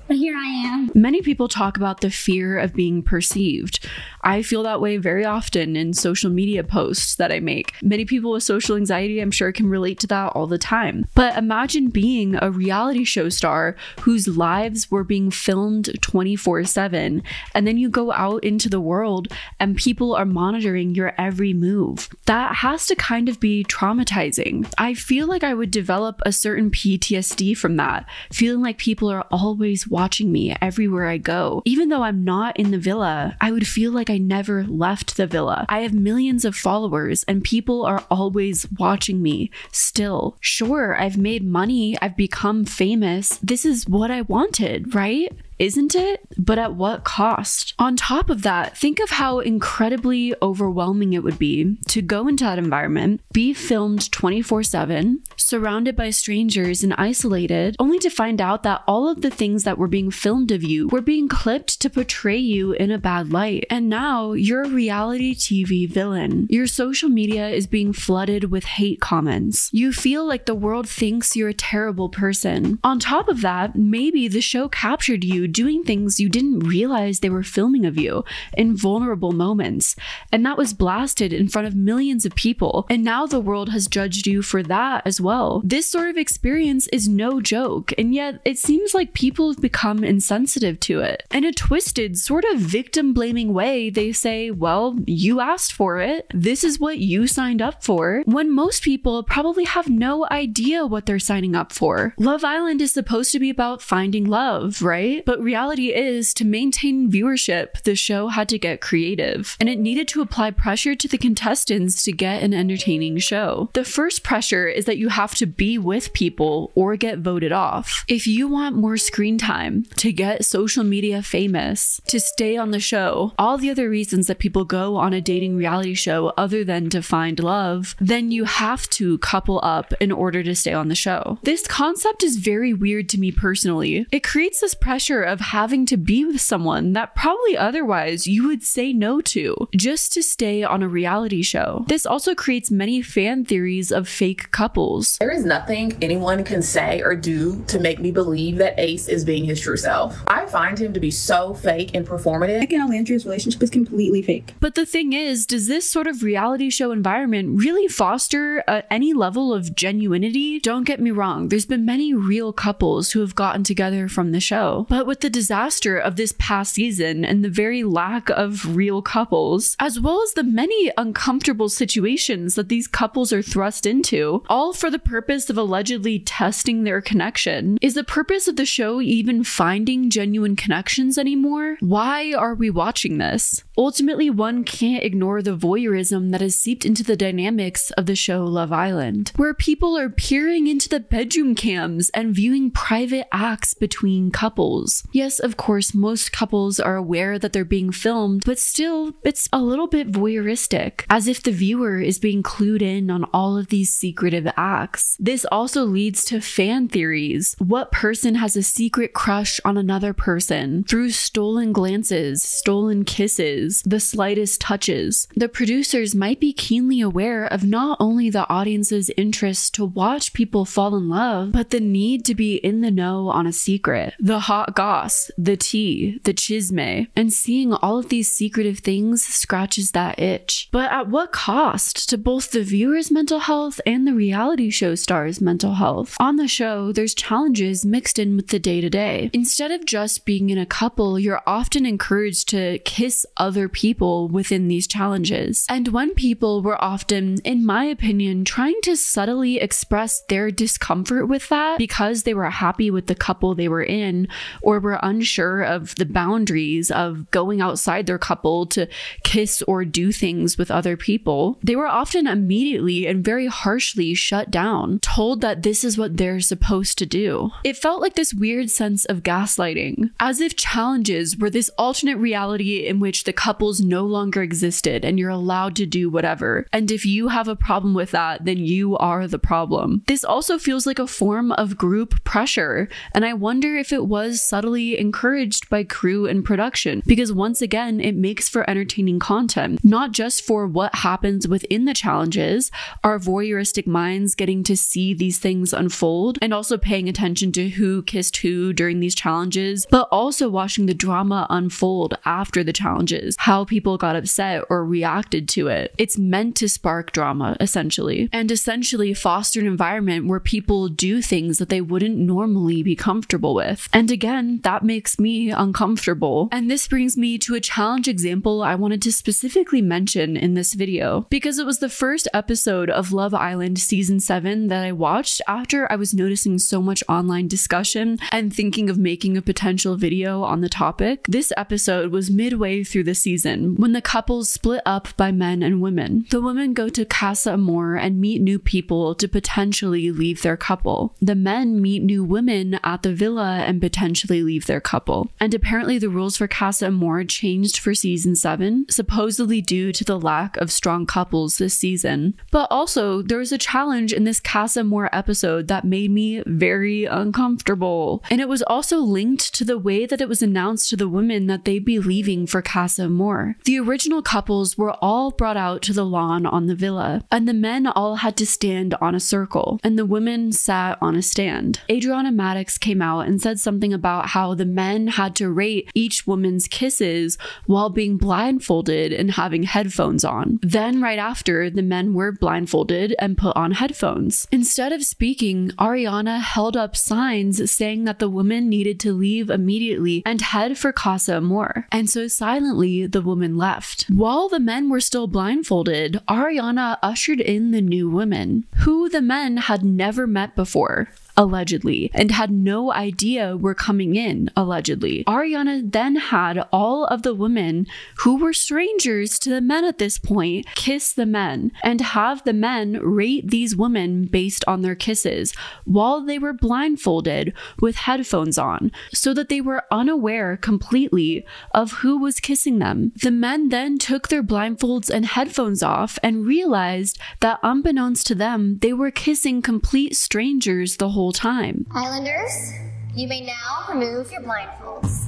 But here I am.
Many people talk about the fear of being perceived. I feel that way very often in social media posts that I make. Many people with social anxiety, I'm sure, can relate to that all the time. But imagine being a reality show star whose lives were being filmed 24/7, and then you go out into the world and people are monitoring your every move. That has to kind of be traumatizing. I feel like I would develop a certain PTSD from that, feeling like people are always watching me everywhere I go. Even though I'm not in the villa, I would feel like I never left the villa. I have millions of followers and people are always watching me still. Sure, I've made money, I've become famous. This is what I wanted, right? Isn't it? But at what cost? On top of that, think of how incredibly overwhelming it would be to go into that environment, be filmed 24/7, surrounded by strangers and isolated, only to find out that all of the things that were being filmed of you were being clipped to portray you in a bad light. And now you're a reality TV villain. Your social media is being flooded with hate comments. You feel like the world thinks you're a terrible person. On top of that, maybe the show captured you doing things you didn't realize they were filming of you in vulnerable moments, and that was blasted in front of millions of people, and now the world has judged you for that as well. This sort of experience is no joke, and yet it seems like people have become insensitive to it. In a twisted, sort of victim-blaming way, they say, well, you asked for it, this is what you signed up for, when most people probably have no idea what they're signing up for. Love Island is supposed to be about finding love, right? But reality is, to maintain viewership, the show had to get creative, and it needed to apply pressure to the contestants to get an entertaining show. The first pressure is that you have to be with people or get voted off. If you want more screen time, to get social media famous, to stay on the show, all the other reasons that people go on a dating reality show other than to find love, then you have to couple up in order to stay on the show. This concept is very weird to me personally. It creates this pressure of having to be with someone that probably otherwise you would say no to, just to stay on a reality show. This also creates many fan theories of fake couples.
There is nothing anyone can say or do to make me believe that Ace is being his true self. I find him to be so fake and performative.
Nick and Alandria's relationship is completely fake.
But the thing is, does this sort of reality show environment really foster any level of genuinity? Don't get me wrong, there's been many real couples who have gotten together from the show. But with the disaster of this past season and the very lack of real couples, as well as the many uncomfortable situations that these couples are thrust into, all for the purpose of allegedly testing their connection, is the purpose of the show even finding genuine connections anymore? Why are we watching this? Ultimately, one can't ignore the voyeurism that has seeped into the dynamics of the show Love Island, where people are peering into the bedroom cams and viewing private acts between couples. Yes, of course, most couples are aware that they're being filmed, but still, it's a little bit voyeuristic, as if the viewer is being clued in on all of these secretive acts. This also leads to fan theories. What person has a secret crush on another person through stolen glances, stolen kisses, the slightest touches? The producers might be keenly aware of not only the audience's interest to watch people fall in love, but the need to be in the know on a secret. The hot goss, the tea, the chisme, and seeing all of these secretive things scratches that itch. But at what cost to both the viewer's mental health and the reality show star's mental health? On the show, there's challenges mixed in with the day-to-day. Instead of just being in a couple, you're often encouraged to kiss other people within these challenges. And when people were often, in my opinion, trying to subtly express their discomfort with that because they were happy with the couple they were in, or were unsure of the boundaries of going outside their couple to kiss or do things with other people, they were often immediately and very harshly shut down, told that this is what they're supposed to do. It felt like this weird sense of gaslighting, as if challenges were this alternate reality in which the couples no longer existed and you're allowed to do whatever. And if you have a problem with that, then you are the problem. This also feels like a form of group pressure, and I wonder if it was subtly encouraged by crew and production, because once again, it makes for entertaining content, not just for what happens within the challenges, our voyeuristic minds getting to see these things unfold, and also paying attention to who kissed who during these challenges, but also watching the drama unfold after the challenges, how people got upset or reacted to it. It's meant to spark drama, essentially, and essentially foster an environment where people do things that they wouldn't normally be comfortable with. And again, that makes me uncomfortable. And this brings me to a challenge example I wanted to specifically mention in this video, because it was the first episode of Love Island Season 7 that I watched after I was noticing so much online discussion and thinking of making a potential video on the topic. This episode was midway through the season when the couples split up by men and women. The women go to Casa Amor and meet new people to potentially leave their couple. The men meet new women at the villa and potentially leave their couple. And apparently the rules for Casa Amor changed for Season 7, supposedly due to the lack of strong couples this season. But also, there was a challenge in this Casa Amor episode that made me very uncomfortable. And it was also linked to the way that it was announced to the women that they'd be leaving for Casa Amor. The original couples were all brought out to the lawn on the villa, and the men all had to stand on a circle, and the women sat on a stand. Adriana Maddox came out and said something about how the men had to rate each woman's kisses while being blindfolded and having headphones on. Then right after, the men were blindfolded and put on headphones. Instead of speaking, Ariana held up signs saying that the woman needed to leave immediately and head for Casa Amor. And so silently, the woman left. While the men were still blindfolded, Ariana ushered in the new women, who the men had never met before, allegedly, and had no idea were coming in, allegedly. Ariana then had all of the women who were strangers to the men at this point kiss the men and have the men rate these women based on their kisses while they were blindfolded with headphones on, so that they were unaware completely of who was kissing them. The men then took their blindfolds and headphones off and realized that unbeknownst to them, they were kissing complete strangers the whole time.
Islanders, you may now remove your blindfolds.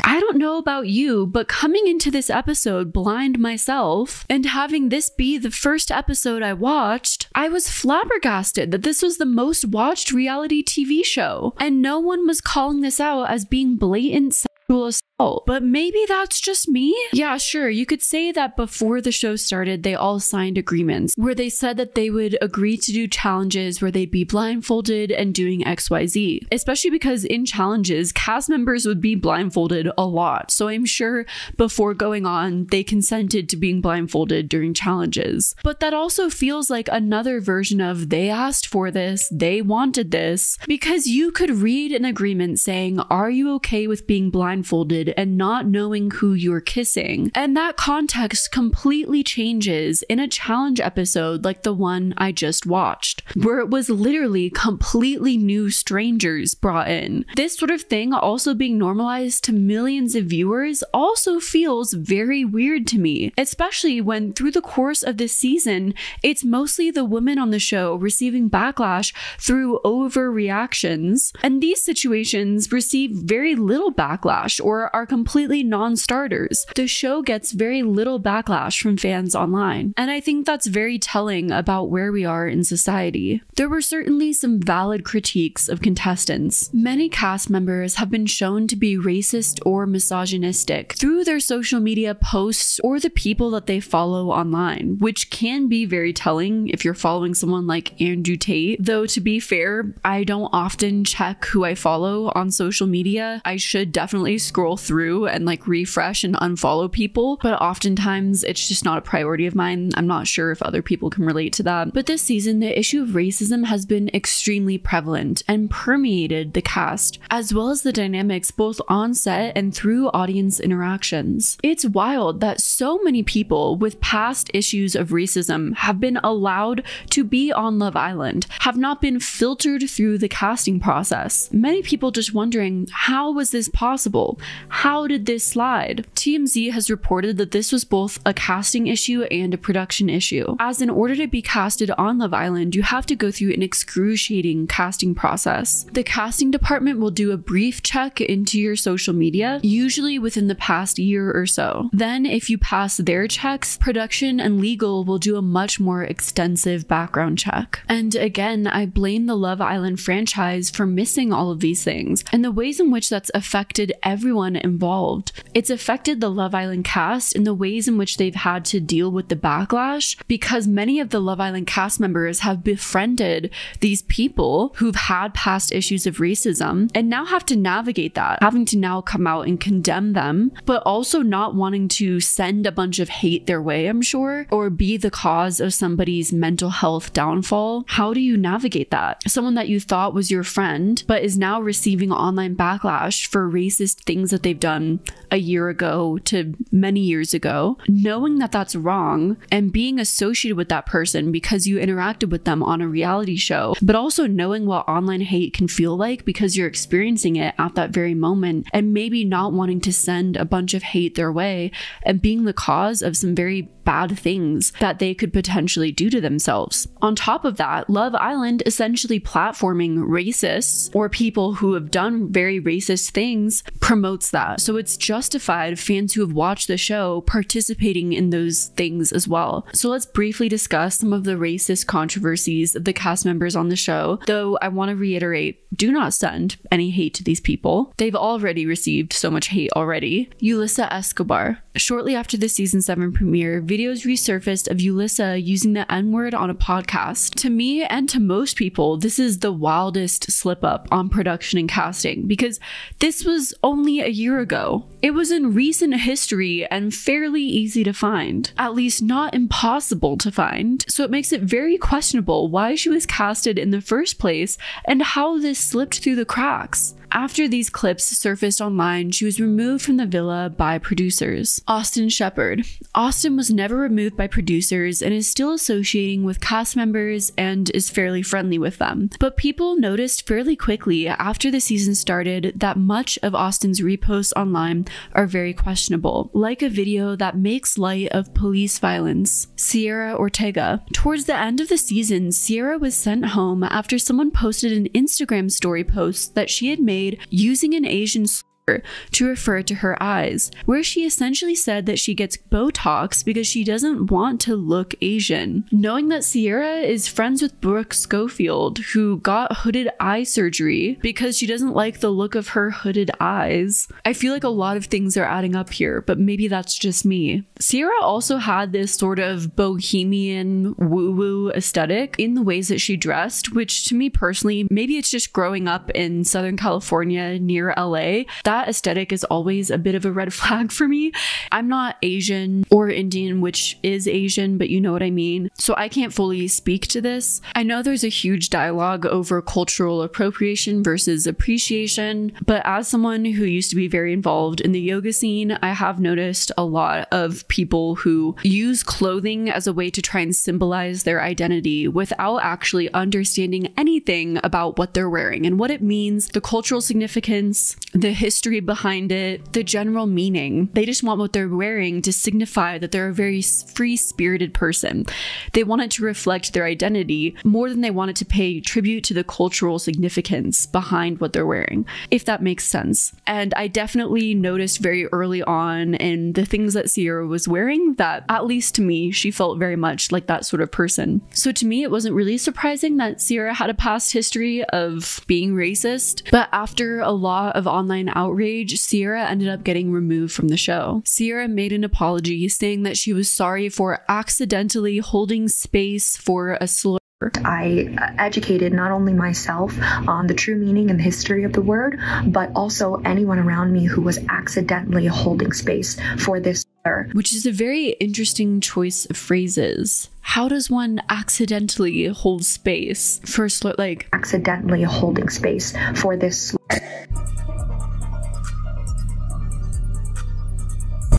I don't know know about you, but coming into this episode blind myself and having this be the first episode I watched, I was flabbergasted that this was the most watched reality TV show, and no one was calling this out as being blatant sexual assault. But maybe that's just me? Yeah, sure, you could say that before the show started, they all signed agreements where they said that they would agree to do challenges where they'd be blindfolded and doing XYZ, especially because in challenges, cast members would be blindfolded a lot. So I'm sure before going on, they consented to being blindfolded during challenges. But that also feels like another version of they asked for this, they wanted this, because you could read an agreement saying, are you okay with being blindfolded and not knowing who you're kissing? And that context completely changes in a challenge episode like the one I just watched, where it was literally completely new strangers brought in. This sort of thing also being normalized to millions of viewers also feels very weird to me, especially when through the course of this season, it's mostly the women on the show receiving backlash through overreactions, and these situations receive very little backlash or are completely non-starters. The show gets very little backlash from fans online, and I think that's very telling about where we are in society. There were certainly some valid critiques of contestants. Many cast members have been shown to be racist or misogynistic through their social media posts or the people that they follow online, which can be very telling if you're following someone like Andrew Tate. Though to be fair, I don't often check who I follow on social media. I should definitely scroll through and like refresh and unfollow people, but oftentimes it's just not a priority of mine. I'm not sure if other people can relate to that. But this season, the issue of racism has been extremely prevalent and permeated the cast, as well as the dynamics both on set and through audience interactions. It's wild that so many people with past issues of racism have been allowed to be on Love Island, have not been filtered through the casting process. Many people just wondering, how was this possible? How did this slide? TMZ has reported that this was both a casting issue and a production issue, as in order to be casted on Love Island, you have to go through an excruciating casting process. The casting department will do a brief check into your social media, usually within the past year or so. Then, if you pass their checks, production and legal will do a much more extensive background check. And again, I blame the Love Island franchise for missing all of these things and the ways in which that's affected everyone involved. It's affected the Love Island cast in the ways in which they've had to deal with the backlash, because many of the Love Island cast members have befriended these people who've had past issues of racism and now have to navigate that, having to now come out and condemn them, but also not wanting to send a bunch of hate their way, I'm sure, or be the cause of somebody's mental health downfall. How do you navigate that? Someone that you thought was your friend, but is now receiving online backlash for racist things that they've done a year ago to many years ago, knowing that that's wrong and being associated with that person because you interacted with them on a reality show, but also knowing what online hate can feel like because you're experiencing it at that very moment, and maybe not wanting to send a bunch of hate their way and being the cause of some very bad things that they could potentially do to themselves. On top of that, Love Island essentially platforming racists or people who have done very racist things promotes that. So it's justified fans who have watched the show participating in those things as well. So let's briefly discuss some of the racist controversies of the cast members on the show, though I want to reiterate, do not send any hate to these people. They've already received so much hate already. Yulissa Escobar. Shortly after the season 7 premiere, videos resurfaced of Yulissa using the N-word on a podcast. To me and to most people, this is the wildest slip up on production and casting, because this was only a year ago. It was in recent history and fairly easy to find, at least not impossible to find. So it makes it very questionable why she was casted in the first place and how this slipped through the cracks. After these clips surfaced online, she was removed from the villa by producers. Austin Shepard. Austin was never removed by producers and is still associating with cast members and is fairly friendly with them. But people noticed fairly quickly after the season started that much of Austin's reposts online are very questionable, like a video that makes light of police violence. Sierra Ortega. Towards the end of the season, Sierra was sent home after someone posted an Instagram story post that she had made using an Asian to refer to her eyes, where she essentially said that she gets Botox because she doesn't want to look Asian. Knowing that Ciara is friends with Brooke Schofield, who got hooded eye surgery because she doesn't like the look of her hooded eyes, I feel like a lot of things are adding up here, but maybe that's just me. Ciara also had this sort of bohemian woo-woo aesthetic in the ways that she dressed, which to me personally, maybe it's just growing up in Southern California near LA, that aesthetic is always a bit of a red flag for me. I'm not Asian or Indian, which is Asian, but you know what I mean. So I can't fully speak to this. I know there's a huge dialogue over cultural appropriation versus appreciation, but as someone who used to be very involved in the yoga scene, I have noticed a lot of people who use clothing as a way to try and symbolize their identity without actually understanding anything about what they're wearing and what it means, the cultural significance, the history behind it, the general meaning. They just want what they're wearing to signify that they're a very free-spirited person. They want it to reflect their identity more than they want it to pay tribute to the cultural significance behind what they're wearing, if that makes sense. And I definitely noticed very early on in the things that Ciara was wearing that, at least to me, she felt very much like that sort of person. So to me, it wasn't really surprising that Ciara had a past history of being racist, but after a lot of online outrage, Ciara ended up getting removed from the show. Ciara made an apology saying that she was sorry for accidentally holding space for a slur.
I educated not only myself on the true meaning and the history of the word, but also anyone around me who was accidentally holding space for this slur.
Which is a very interesting choice of phrases. How does one accidentally hold space for a slur? Like,
accidentally holding space for this slur.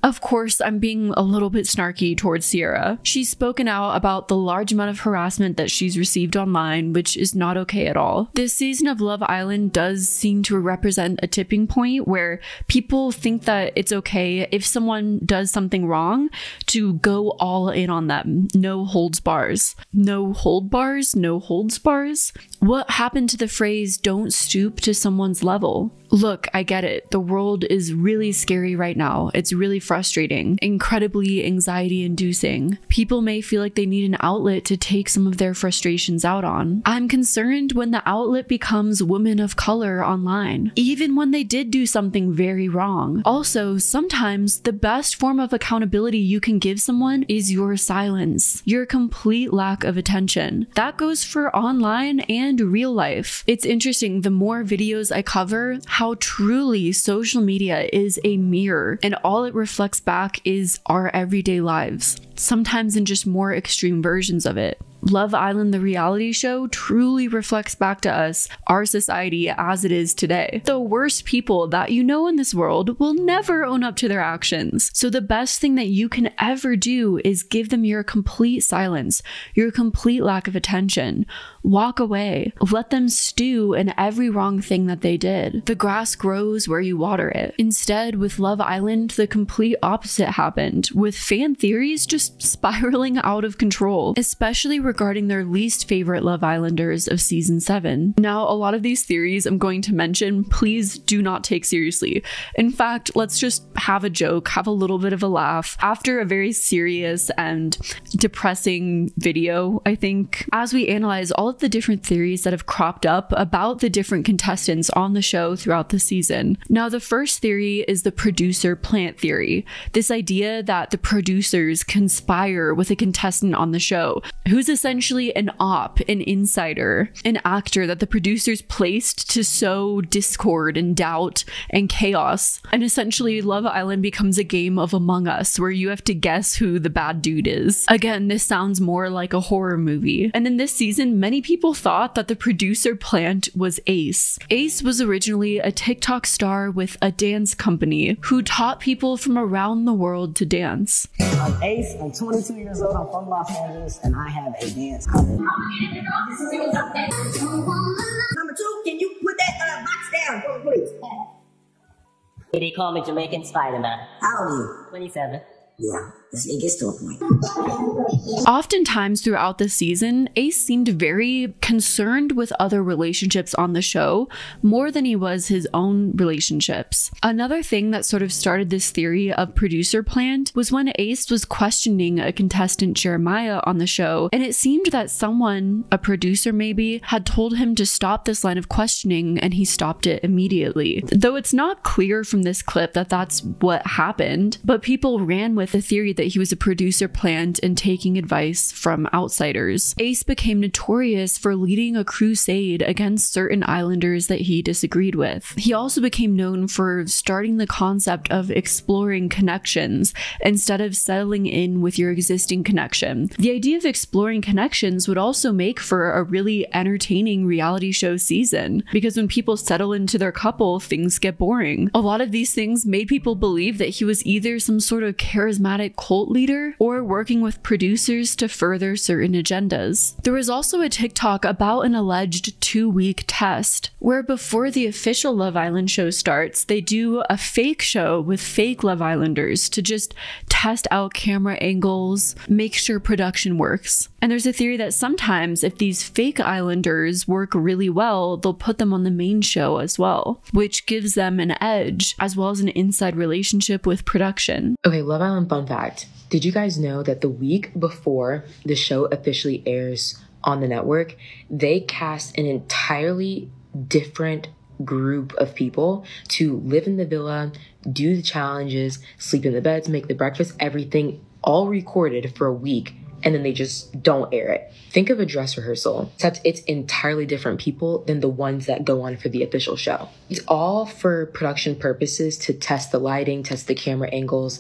Of course, I'm being a little bit snarky towards Ciara. She's spoken out about the large amount of harassment that she's received online, which is not okay at all. This season of Love Island does seem to represent a tipping point where people think that it's okay if someone does something wrong to go all in on them. No holds bars. No hold bars? No holds bars? What happened to the phrase, don't stoop to someone's level? Look, I get it. The world is really scary right now. It's really frustrating, incredibly anxiety-inducing. People may feel like they need an outlet to take some of their frustrations out on. I'm concerned when the outlet becomes women of color online, even when they did do something very wrong. Also, sometimes the best form of accountability you can give someone is your silence, your complete lack of attention. That goes for online and real life. It's interesting, the more videos I cover, how truly social media is a mirror and all it reflects back is our everyday lives, sometimes in just more extreme versions of it. Love Island, the reality show, truly reflects back to us our society as it is today. The worst people that you know in this world will never own up to their actions. So the best thing that you can ever do is give them your complete silence, your complete lack of attention. Walk away. Let them stew in every wrong thing that they did. The grass grows where you water it. Instead, with Love Island, the complete opposite happened, with fan theories just spiraling out of control, especially regarding their least favorite Love Islanders of season 7. Now, a lot of these theories I'm going to mention, please do not take seriously. In fact, let's just have a joke, have a little bit of a laugh after a very serious and depressing video, I think, as we analyze all of the different theories that have cropped up about the different contestants on the show throughout the season. Now, the first theory is the producer plant theory. This idea that the producers conspire with a contestant on the show, who's essentially an op, an insider, an actor that the producers placed to sow discord and doubt and chaos. And essentially, Love Island becomes a game of Among Us, where you have to guess who the bad dude is. Again, this sounds more like a horror movie. And in this season, many people thought that the producer plant was Ace. Ace was originally a TikTok star with a dance company who taught people from around the world to dance.
I'm Ace, I'm 22 years old, I'm from Los Angeles, and I have a dance company. Number 2, can you put that box down, please?
They call me Jamaican Spider-Man.
How old are you?
27.
Yeah. It gets to a point.
Oftentimes throughout the season, Ace seemed very concerned with other relationships on the show more than he was his own relationships. Another thing that sort of started this theory of producer plant was when Ace was questioning a contestant, Jeremiah, on the show, and it seemed that someone, a producer maybe, had told him to stop this line of questioning, and he stopped it immediately. Though it's not clear from this clip that that's what happened, but people ran with the theory that he was a producer plant and taking advice from outsiders. Ace became notorious for leading a crusade against certain islanders that he disagreed with. He also became known for starting the concept of exploring connections instead of settling in with your existing connection. The idea of exploring connections would also make for a really entertaining reality show season, because when people settle into their couple, things get boring. A lot of these things made people believe that he was either some sort of charismatic cult leader or working with producers to further certain agendas. There was also a TikTok about an alleged 2-week test where before the official Love Island show starts, they do a fake show with fake Love Islanders to just test out camera angles, make sure production works. And there's a theory that sometimes if these fake Islanders work really well, they'll put them on the main show as well, which gives them an edge as well as an inside relationship with production.
Okay, Love Island fun fact. Did you guys know that the week before the show officially airs on the network, they cast an entirely different group of people to live in the villa, do the challenges, sleep in the beds, make the breakfast, everything all recorded for a week, and then they just don't air it. Think of a dress rehearsal, except it's entirely different people than the ones that go on for the official show. It's all for production purposes to test the lighting, test the camera angles,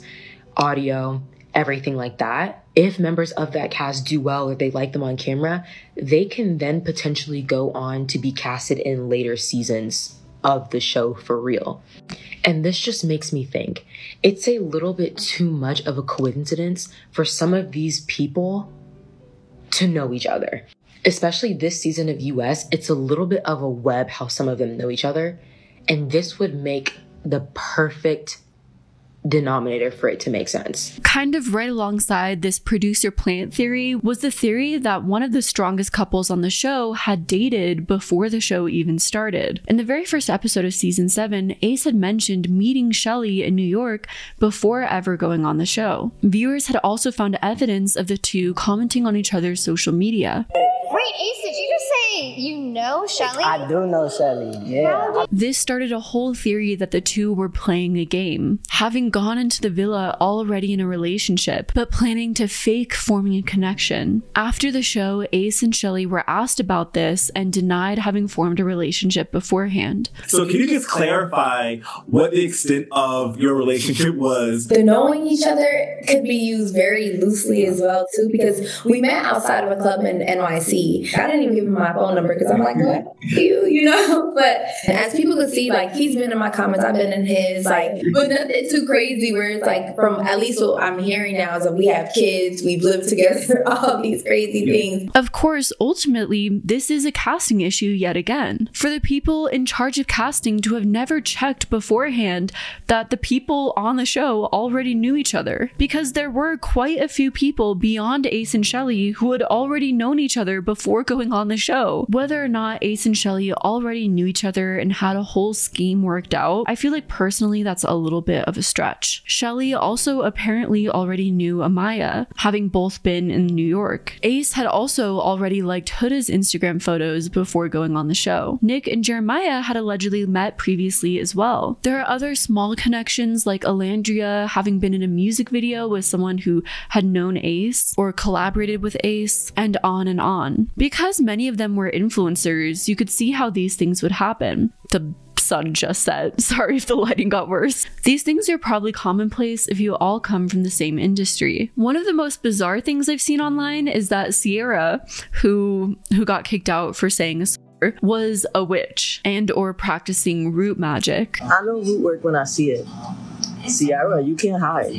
audio, everything like that. If members of that cast do well or they like them on camera, they can then potentially go on to be casted in later seasons of the show for real. And this just makes me think, it's a little bit too much of a coincidence for some of these people to know each other. Especially this season of US, it's a little bit of a web how some of them know each other. And this would make the perfect denominator for it to make sense.
Kind of right alongside this producer plant theory was the theory that one of the strongest couples on the show had dated before the show even started. In the very first episode of season 7, Ace had mentioned meeting Shelly in New York before ever going on the show. Viewers had also found evidence of the two commenting on each other's social media.
Wait, Ace, did you just say you know Shelly?
I do know Shelly, yeah.
This started a whole theory that the two were playing a game, having gone into the villa already in a relationship, but planning to fake forming a connection. After the show, Ace and Shelly were asked about this and denied having formed a relationship beforehand.
So can you just clarify what the extent of your relationship was?
The knowing each other could be used very loosely as well too, because we met outside of a club in NYC. I didn't even give him my phone number because I'm like, what? You know? But as people could see, like, he's been in my comments, I've been in his, like, but nothing too crazy where it's like, from at least what I'm hearing now is that we have kids, we've lived together, all these crazy things.
Of course, ultimately, this is a casting issue yet again. For the people in charge of casting to have never checked beforehand that the people on the show already knew each other, because there were quite a few people beyond Ace and Shelly who had already known each other before going on the show. Whether or not Ace and Shelly already knew each other and had a whole scheme worked out, I feel like personally that's a little bit of a stretch. Shelly also apparently already knew Amaya, having both been in New York. Ace had also already liked Huda's Instagram photos before going on the show. Nick and Jeremiah had allegedly met previously as well. There are other small connections like Alandria having been in a music video with someone who had known Ace or collaborated with Ace, and on and on. Because many of them were influencers, you could see how these things would happen. The sun just set. Sorry if the lighting got worse. These things are probably commonplace if you all come from the same industry. One of the most bizarre things I've seen online is that Sierra, who got kicked out for saying a slur, was a witch and or practicing root magic.
I know root work when I see it. Sierra, you can't hide.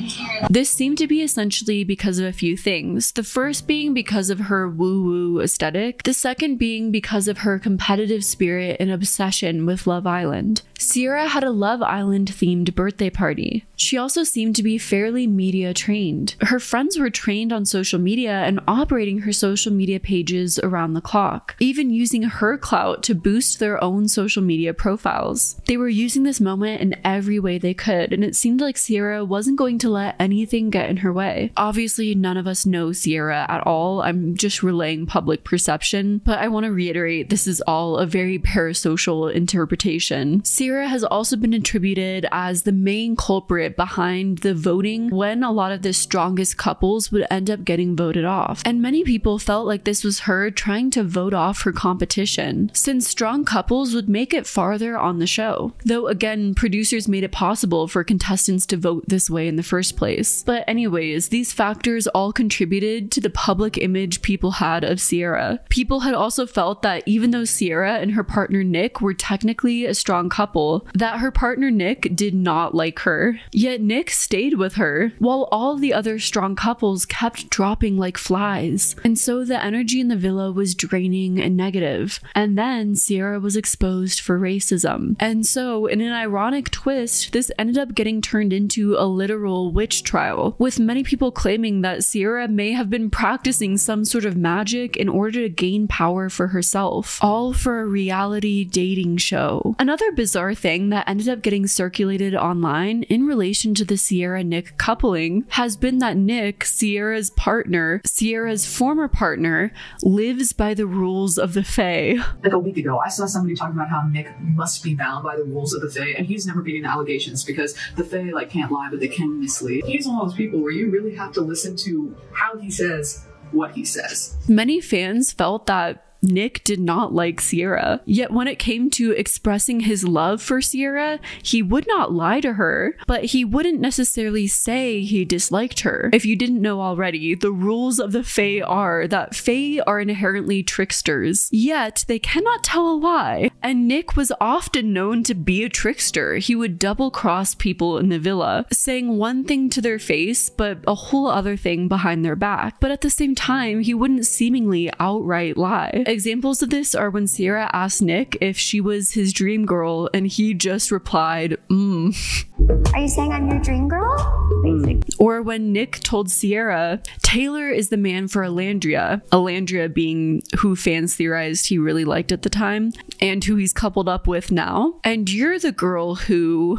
This seemed to be essentially because of a few things. The first being because of her woo-woo aesthetic. The second being because of her competitive spirit and obsession with Love Island. Sierra had a Love Island themed birthday party. She also seemed to be fairly media trained. Her friends were trained on social media and operating her social media pages around the clock, even using her clout to boost their own social media profiles. They were using this moment in every way they could, and it seemed like Sierra wasn't going to let anything get in her way. Obviously, none of us know Sierra at all. I'm just relaying public perception, but I want to reiterate this is all a very parasocial interpretation. Sierra has also been attributed as the main culprit behind the voting when a lot of the strongest couples would end up getting voted off. And many people felt like this was her trying to vote off her competition, since strong couples would make it farther on the show. Though again, producers made it possible for contestants to vote this way in the first place. But anyways, these factors all contributed to the public image people had of Sierra. People had also felt that even though Sierra and her partner Nick were technically a strong couple, that her partner Nick did not like her. Yet Nick stayed with her, while all the other strong couples kept dropping like flies. And so the energy in the villa was draining and negative. And then Sierra was exposed for racism. And so, in an ironic twist, this ended up getting turned into a literal witch trial, with many people claiming that Sierra may have been practicing some sort of magic in order to gain power for herself, all for a reality dating show. Another bizarre thing that ended up getting circulated online in relation to the Sierra-Nick coupling has been that Nick, Sierra's partner, Sierra's former partner, lives by the rules of the Fae.
Like a week ago, I saw somebody talking about how Nick must be bound by the rules of the Fae, and he's never beating the allegations because the Fae can't lie, but they can mislead. He's one of those people where you really have to listen to how he says what he says.
Many fans felt that Nick did not like Sierra, yet when it came to expressing his love for Sierra, he would not lie to her, but he wouldn't necessarily say he disliked her. If you didn't know already, the rules of the Fae are that Fae are inherently tricksters, yet they cannot tell a lie, and Nick was often known to be a trickster. He would double-cross people in the villa, saying one thing to their face, but a whole other thing behind their back. But at the same time, he wouldn't seemingly outright lie. Examples of this are when Sierra asked Nick if she was his dream girl, and he just replied,
Are you saying I'm your dream girl? Basically.
Or when Nick told Sierra, Taylor is the man for Alandria, Alandria being who fans theorized he really liked at the time, and who he's coupled up with now. And you're the girl who...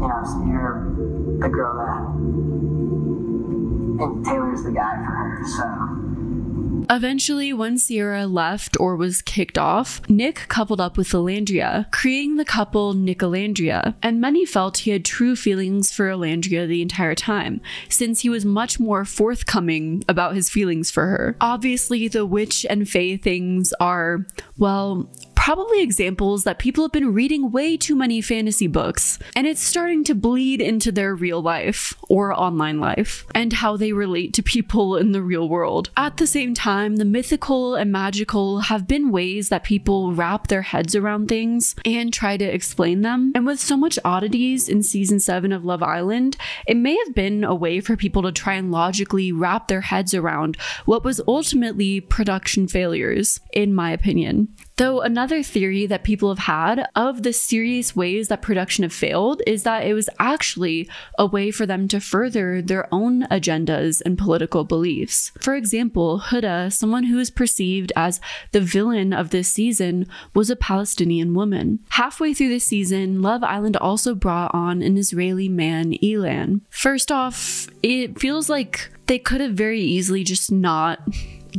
Yeah, so you're the girl that... And Taylor's the guy for her, so...
Eventually, when Sierra left or was kicked off, Nick coupled up with Alandria, creating the couple Nick-Alandria, and many felt he had true feelings for Alandria the entire time, since he was much more forthcoming about his feelings for her. Obviously, the witch and fae things are, well, probably examples that people have been reading way too many fantasy books, and it's starting to bleed into their real life or online life and how they relate to people in the real world. At the same time, the mythical and magical have been ways that people wrap their heads around things and try to explain them. And with so much oddities in season 7 of Love Island, it may have been a way for people to try and logically wrap their heads around what was ultimately production failures, in my opinion. Though another theory that people have had of the serious ways that production have failed is that it was actually a way for them to further their own agendas and political beliefs. For example, Huda, someone who is perceived as the villain of this season, was a Palestinian woman. Halfway through the season, Love Island also brought on an Israeli man, Elan. First off, it feels like they could have very easily just not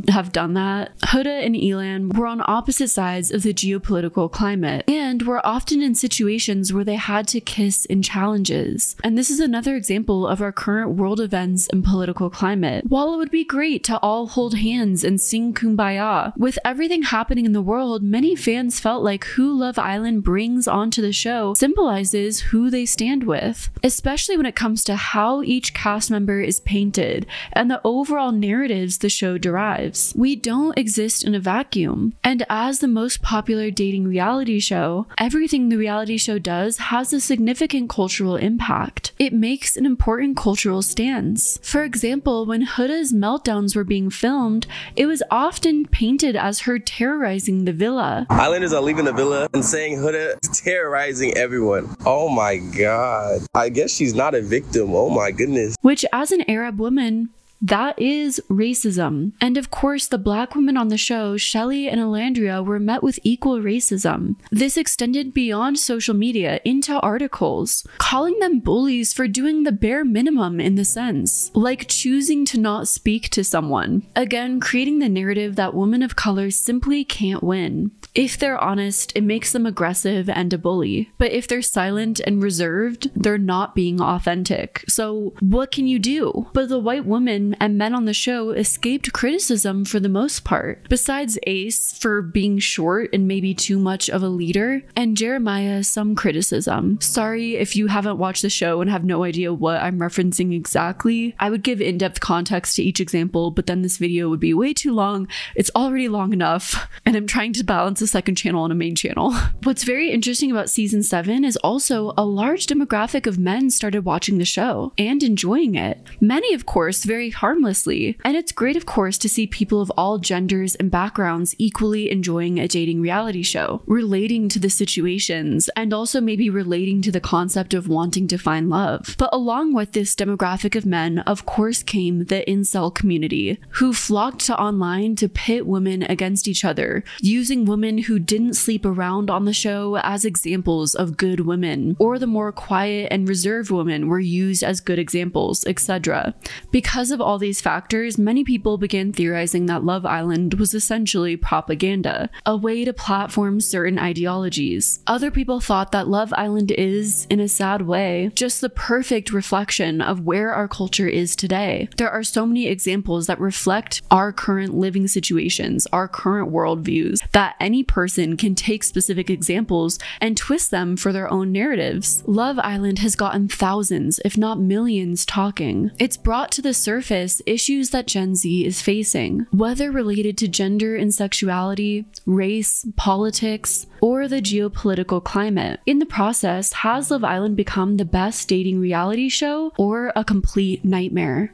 have done that. Huda and Elan were on opposite sides of the geopolitical climate and were often in situations where they had to kiss in challenges. And this is another example of our current world events and political climate. While it would be great to all hold hands and sing Kumbaya, with everything happening in the world, many fans felt like who Love Island brings onto the show symbolizes who they stand with, especially when it comes to how each cast member is painted and the overall narratives the show derives. lives. We don't exist in a vacuum. And as the most popular dating reality show, everything the reality show does has a significant cultural impact. It makes an important cultural stance. For example, when Huda's meltdowns were being filmed, it was often painted as her terrorizing the villa.
Islanders are leaving the villa and saying Huda is terrorizing everyone. Oh my God. I guess she's not a victim. Oh my goodness.
Which, as an Arab woman, that is racism. And of course, the black women on the show, Shelly and Alandria, were met with equal racism. This extended beyond social media into articles, calling them bullies for doing the bare minimum in the sense, like choosing to not speak to someone. Again, creating the narrative that women of color simply can't win. If they're honest, it makes them aggressive and a bully. But if they're silent and reserved, they're not being authentic. So what can you do? But the white women and men on the show escaped criticism for the most part, besides Ace for being short and maybe too much of a leader, and Jeremiah some criticism. Sorry if you haven't watched the show and have no idea what I'm referencing exactly. I would give in-depth context to each example, but then this video would be way too long. It's already long enough, and I'm trying to balance a second channel and a main channel. What's very interesting about season 7 is also a large demographic of men started watching the show and enjoying it. Many, of course, very harmlessly. And it's great, of course, to see people of all genders and backgrounds equally enjoying a dating reality show, relating to the situations, and also maybe relating to the concept of wanting to find love. But along with this demographic of men, of course, came the incel community, who flocked to online to pit women against each other, using women who didn't sleep around on the show as examples of good women, or the more quiet and reserved women were used as good examples, etc. Because of all these factors, many people began theorizing that Love Island was essentially propaganda, a way to platform certain ideologies. Other people thought that Love Island is, in a sad way, just the perfect reflection of where our culture is today. There are so many examples that reflect our current living situations, our current worldviews, that any person can take specific examples and twist them for their own narratives. Love Island has gotten thousands, if not millions, talking. It's brought to the surface issues that Gen Z is facing, whether related to gender and sexuality, race, politics, or the geopolitical climate. In the process, has Love Island become the best dating reality show or a complete nightmare?